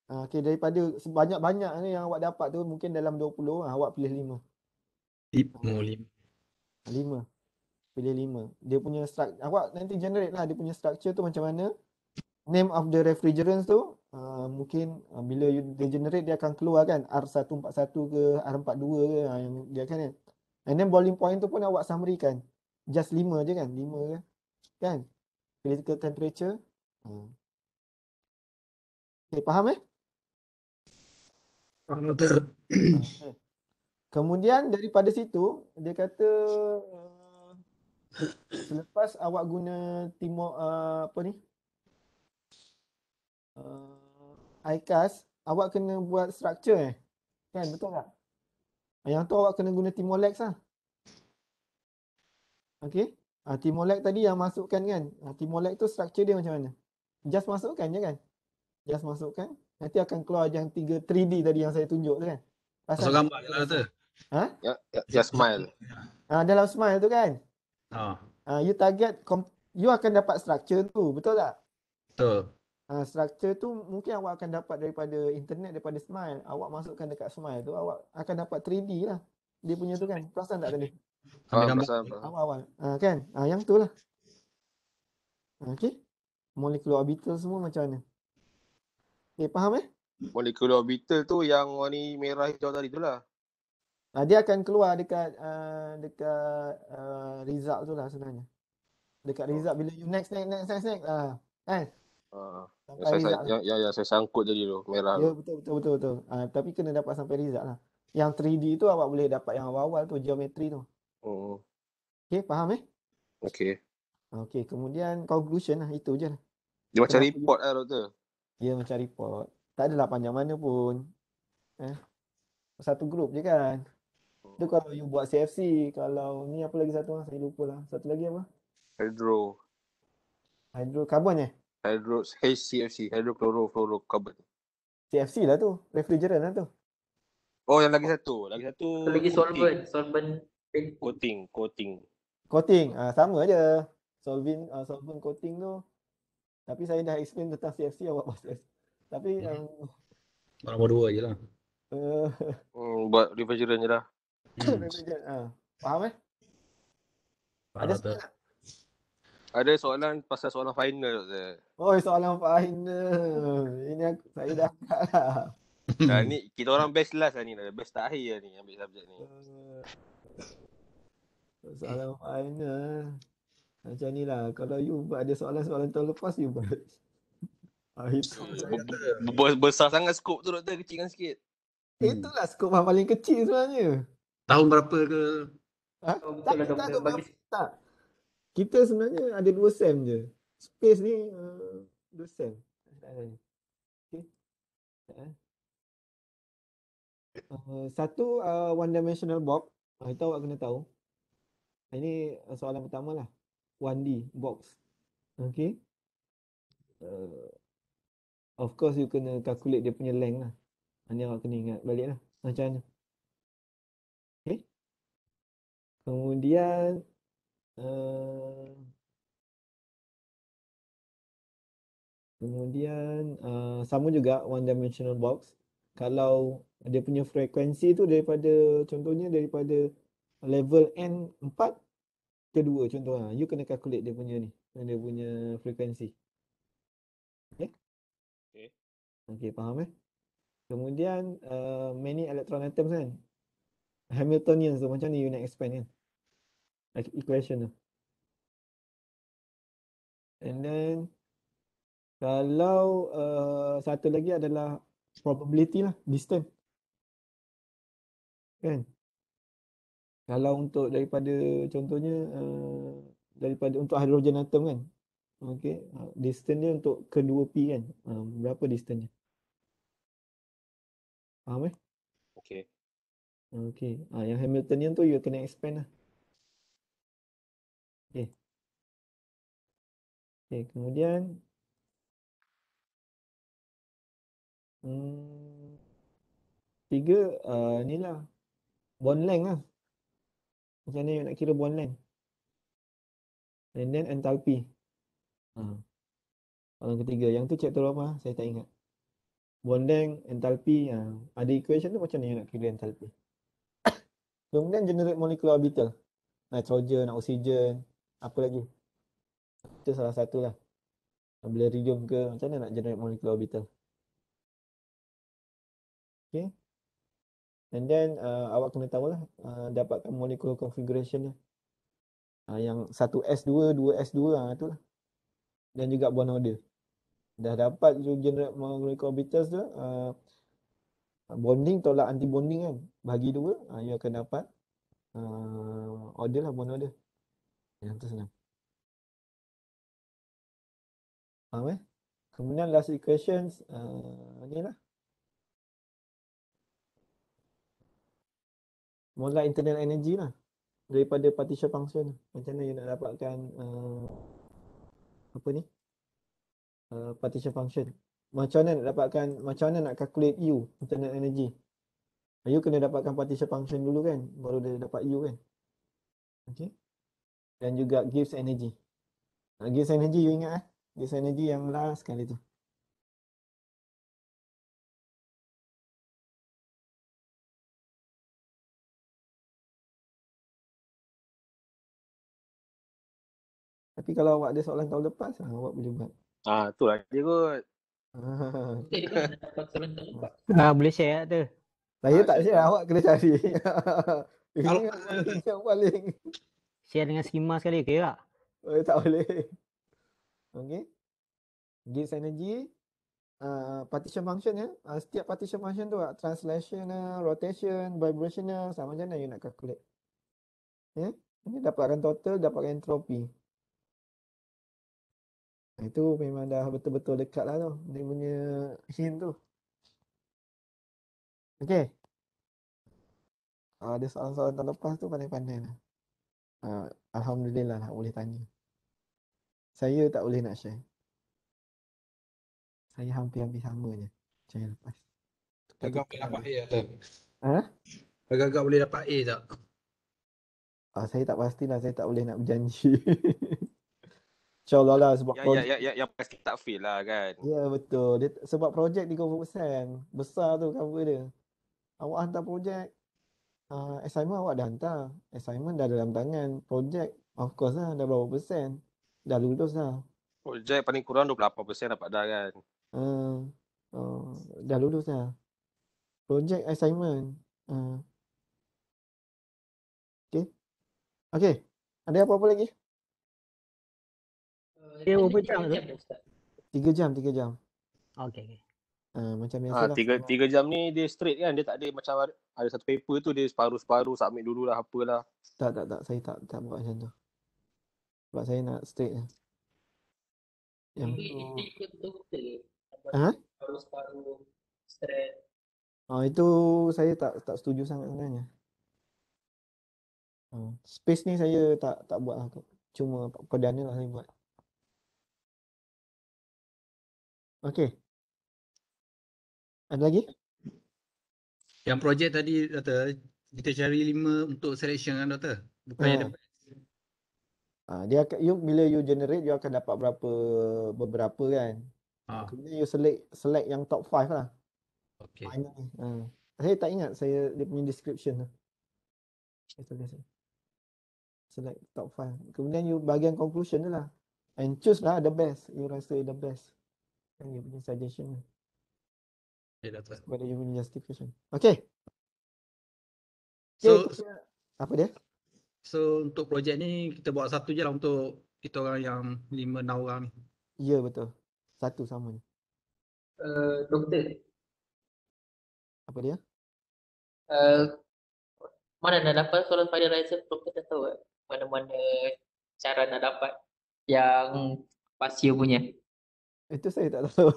Okay, daripada sebanyak-banyak ni yang awak dapat tu, mungkin dalam 20, awak pilih 5. 5. Pilih 5. Dia punya structure, awak nanti generate lah dia punya structure tu macam mana. Name of the refrigerants tu, mungkin bila dia generate dia akan keluar kan, R141 ke R42 ke, yang dia kan. And then boiling point tu pun awak summary kan. Just 5 je kan, 5 ke. Kan? Critical temperature. Okay, faham Kemudian daripada situ dia kata selepas awak guna ICAS, awak kena buat structure kan, betul tak? Yang tu awak kena guna Thermolex lah. Okey. Thermolex tadi yang masukkan kan. Thermolex tu structure dia macam mana? Just masukkan je kan. Just masukkan. nanti akan keluar yang 3D tadi yang saya tunjuk tu kan. Masuk gambar je lah tu. Ha? Ya smile. Dalam Smile tu kan. Ha, You target you akan dapat structure tu, betul tak? betul. Structure tu mungkin awak akan dapat daripada internet, daripada Smile. Awak masukkan dekat Smile tu, awak akan dapat 3D lah. Dia punya tu kan. Perasan tak tadi? Ambil gambar. Pasal Awal-awal. Kan? Yang tu lah. Okey. Molecular orbital semua macam mana? Faham? molecular orbital tu yang warna merah hijau tadi tu lah. Dia akan keluar dekat result tu lah sebenarnya. Dekat result bila you next. Kan? Sampai result lah. Yang saya sangkut tadi tu, merah Ya, tu. betul. Tapi kena dapat sampai result lah. Yang 3D tu awak boleh dapat yang awal-awal tu, geometri tu. Okey, faham Okey. Okey, kemudian conclusion lah, itu je lah. Dia macam Kenapa report lah doktor. Ya, macam report. Tak adalah panjang mana pun. Satu grup je kan. Tu kalau you buat CFC, kalau ni apa lagi satu saya lupa lah. Satu lagi apa? Hydrocarbon HCFC, hydrochlorofluorocarbon. CFC lah tu, refrigerant lah tu. Oh, yang lagi satu. Lagi satu Lagi solvent coating. Sama je. Solvent coating tu. Tapi saya dah explain tentang CFC, awak buat CFC. Tapi Nombor 2 je lah. Buat refrigerant je lah. refrigerant. Faham Ada Betul. soalan? Ada soalan pasal soalan final doktor. Oh, soalan final. Ini saya dah angkat lah. Ni kita orang best last lah ni. Best terakhir lah ni ambil subjek ni. Soalan final. Macam ni lah. Kalau you buat ada soalan-soalan tahun lepas, you buat. Itu Besar sangat skop tu doktor, kecilkan sikit. Itulah skop yang paling kecil sebenarnya. Tahun berapa ke? Tak. Kita sebenarnya ada 2 sem je. Space ni 2 sem. Okay. Satu one dimensional box. Itu awak kena tahu. Ini soalan pertama lah. 1D box. Okay. Of course you kena calculate dia punya length lah. Ini awak kena ingat balik lah. Macam mana. Okay. Kemudian sama juga one dimensional box. Kalau dia punya frekuensi tu contohnya daripada level N4 ke 2 contohnya. You kena calculate dia punya frekuensi. Okay, faham Kemudian many electron atoms kan. Hamiltonian tu macam ni you nak expand kan. Equation tu. And then kalau satu lagi adalah probability lah, distance. Kan? Kalau untuk contohnya daripada untuk hydrogen atom kan. Okey, distance dia untuk kedua P kan. Berapa distance dia? Faham Okey. Okey. Yang Hamiltonian tu you kena expand lah. Okey. Kemudian tiga ni lah bond length lah. Macam mana you nak kira bond length? And then enthalpy. Soalan ketiga. Yang tu chapter apa? Saya tak ingat. Bond length, enthalpy. Ada equation tu macam mana you nak kira enthalpy? Kemudian generate molecular orbital. Nitrogen, oksigen, apa lagi? Itu salah satu lah. Beryllium ke, macam mana nak generate molecular orbital? Okay. And then awak kena tahulah dapatkan molecular configuration dia. Yang 1s2, 2s2 itulah. Dan juga bond order. Dah dapat generate molecular orbitals tu, bonding tolak anti bonding kan. Bagi 2, you akan dapat order lah, bond order. Yang tu senang. Faham Kemudian last equations ni lah. Molar internal energy lah. Daripada partition function. Macam mana you nak dapatkan partition function. macam mana nak dapatkan, macam mana nak calculate U, internal energy. You kena dapatkan partition function dulu kan, baru dia dapat U kan. Okay. Dan juga gives energy. Gives energy you ingat gives energy yang last sekali tu. Tapi kalau awak ada soalan tahun lepas, awak boleh buat. Tu lah dia kot. Boleh share tu. Saya tak saya share, awak kena cari. Kalau- Ini yang paling. Share dengan skema sekali, okey tak? Tak boleh. Okay. Gives energy. Partition function ya. Setiap partition function tu translational, rotation, vibrational, sama macam mana you nak calculate. Ya. Ini dapatkan total, dapatkan entropy. Itu memang dah betul-betul dekat lah tu. Dia punya hint tu. Okay. Ada soalan-soalan tahun lepas tu pandai-pandai lah. Alhamdulillah lah boleh tanya. Saya tak boleh nak share. Saya hampir-hampir sama je. Macam yang lepas. Agak boleh dapat A tak? Ha? Agak-agak boleh dapat A tak? Saya tak pastilah. Saya tak boleh nak berjanji. InsyaAllah lah sebab projek. Yang pasti tak fail lah kan. Ya betul. Sebab projek 30%. Besar tu cover dia. Awak hantar projek. Assignment awak dah hantar. Assignment dah dalam tangan. Projek of course lah dah berapa persen. Dah lulus lah. Projek paling kurang 28% dapat dah kan. Dah lulus lah. Projek assignment. Okay. Ada apa-apa lagi? Dia berapa jam tu? 3 jam. Okey. Macam biasa lah. 3 jam ni dia straight kan. Dia tak ada macam ada satu paper tu dia separuh-separuh submit dulu lah apalah. Tak. Saya tak buat macam tu. Sebab saya nak straight je. Yang tu. Paruh-paruh stress. Itu saya tak setuju sangat sebenarnya. Space ni saya tak buat lah. Cuma perdana lah saya buat. Okay. Ada lagi? Yang projek tadi Doktor, kita cari 5 untuk selection kan Doktor? Bukannya Dia akan, bila you generate, you akan dapat beberapa kan. Kemudian you select yang top 5 lah. Okay. Saya tak ingat dia punya description tu. Select top 5. Kemudian you bahagian conclusion tu lah. And choose lah the best. You rasa the best. Kan you punya suggestion lah. Okay Doktor. Whether you punya justification. Okay. So, apa dia? So untuk projek ni kita buat satu je lah untuk kita orang yang 5-6 orang ni. Ya betul. Satu sama ni. Doktor, Apa dia? mana nak dapat solar finalizer? Doktor dah tahu mana-mana cara nak dapat yang pasio punya. Itu saya tak tahu.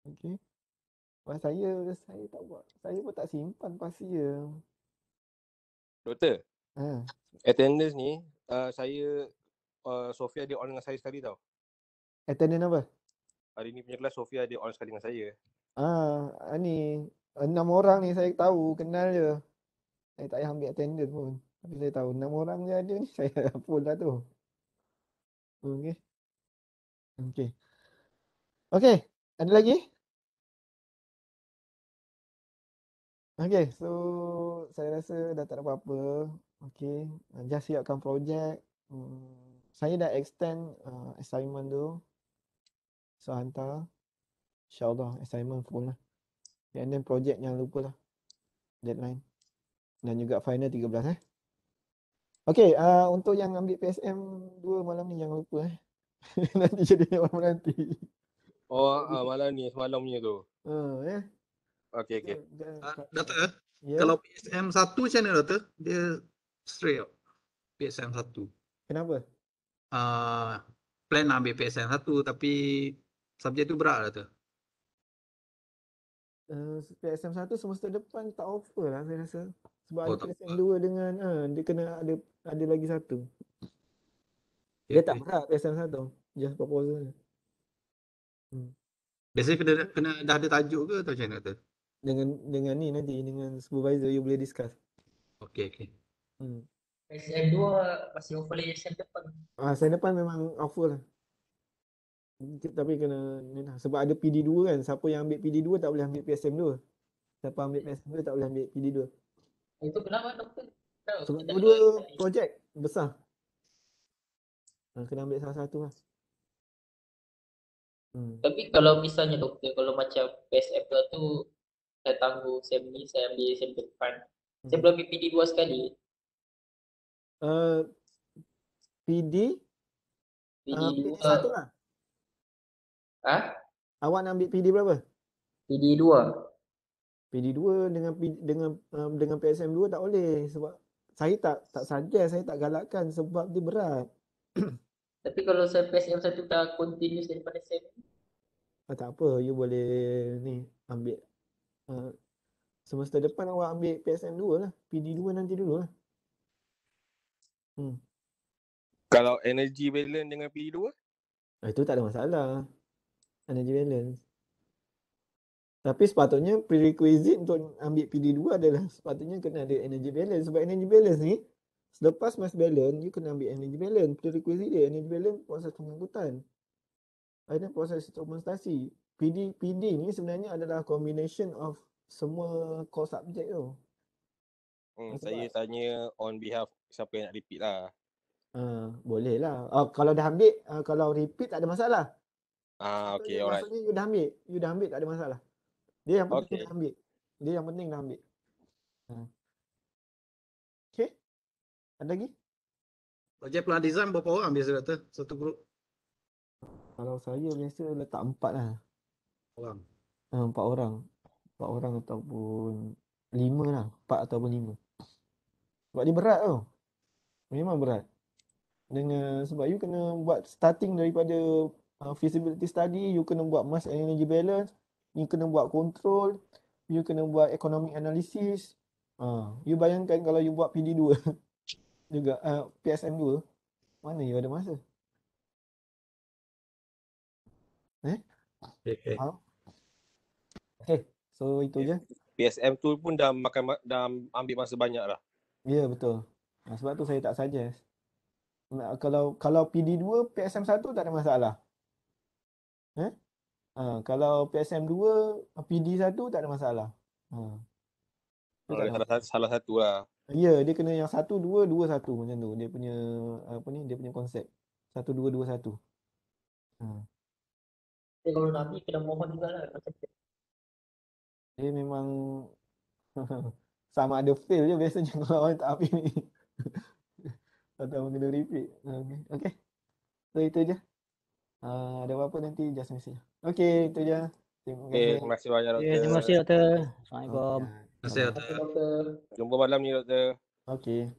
Okay. Saya tak buat. Saya pun tak simpan pasir. Doktor, Ha. attendance ni saya Sofia dia on dengan saya sekali tau. Attendance apa? Hari ni punya kelas Sofia dia on sekali dengan saya. Ni 6 orang ni saya tahu, kenal je. Saya tak payah ambil attendance pun. Tapi saya tahu 6 orang je ada ni, saya full lah tu. Okay, ada lagi? Okay, so saya rasa dah tak ada apa-apa. Okay, just siapkan projek. Saya dah extend assignment tu. So hantar. InsyaAllah assignment full lah. And then projek jangan lupa lah. Deadline. Dan juga final 13 Okay, untuk yang ambil PSM 2 malam ni jangan lupa nanti jadi malam nanti. Malam ni semalam punya tu. Okay. Doktor, kalau PSM 1 macam mana Doktor? Dia straight PSM 1. Kenapa? Plan nak ambil PSM 1 tapi subjek tu berat Doktor. PSM 1 semester depan tak offer lah saya rasa. Sebab ada tak PSM 2 dengan dia kena ada lagi satu. Dia okey. tak berat PSM1. Just proposal je. Biasanya kena dah ada tajuk ke atau macam mana tu? Dengan ni nanti dengan supervisor you boleh discuss. Okey. Hmm. SM2 masih offer lagi SM depan. Saya depan memang offer lah. Tapi kena ni lah. Sebab ada PD2 kan. Siapa yang ambil PD2 tak boleh ambil PSM2. Siapa ambil PSM2 tak boleh ambil PD2. Itu kenapa doktor? Kenapa Sebab kita tak dua-dua ada- projek besar. Kena ambil salah satu lah. Tapi kalau misalnya doktor, kalau macam PSM tu saya tangguh SEM ni, saya ambil SEM depan. Saya belum ambil PD2 sekali. PD PD2 PD1 lah. Awak nak ambil PD berapa? PD2. PD2 dengan PSM2 tak boleh sebab saya tak suggest, saya tak galakkan sebab dia berat. Tapi kalau saya PSM1 dah continuous daripada SEM, Tak apa, you boleh ni ambil semester depan awak ambil PSM2 lah. PD2 nanti dulu lah. Kalau energy balance dengan PD2? Itu tak ada masalah. Energy balance. Tapi sepatutnya prerequisite untuk ambil PD2 adalah sepatutnya kena ada energy balance. Sebab energy balance ni, selepas mass balance, you kena ambil energy balance. Prerequisite dia, energy balance proses pengangkutan. Ada proses instrumentasi. PD ni sebenarnya adalah combination of semua core subject tu. Saya tanya on behalf siapa yang nak repeat lah. Boleh lah. Kalau dah ambil, kalau repeat tak ada masalah. Okay, alright. Maksudnya you dah ambil tak ada masalah. Dia yang penting dah ambil. Dia yang penting dah ambil. Okay. Ada lagi? Projek plan design berapa orang biasa doktor? Satu grup? Kalau saya biasa letak 4 lah. Orang. 4 orang. 4 orang ataupun 5 lah. 4 ataupun 5. Sebab dia berat tau. Memang berat. Sebab you kena buat starting daripada feasibility study, you kena buat mass and energy balance, you kena buat control, you kena buat economic analysis. You bayangkan kalau you buat PD2 juga PSM2, mana you ada masa? Okay, so itu je. PSM tu pun dah ambil masa banyak lah. Ya, betul. Sebab tu saya tak suggest. Kalau PD2, PSM1 tak ada masalah. Kalau PSM2, PD1 tak ada masalah. Salah satu lah. Ya, dia kena yang 1, 2, 2, 1 macam tu. Dia punya dia punya konsep. 1, 2, 2, 1. kalau nak ambil kena mohon juga lah macam tu. Dia memang sama ada fail je biasanya kalau orang tak ambil ni. Atau kena repeat. Okay. So itu je. Ada apa-apa nanti just message. Okay, itu je. Terima kasih banyak doktor. Terima kasih doktor. Assalamualaikum. Terima kasih doktor. Doktor. Jumpa malam ni doktor. Okay.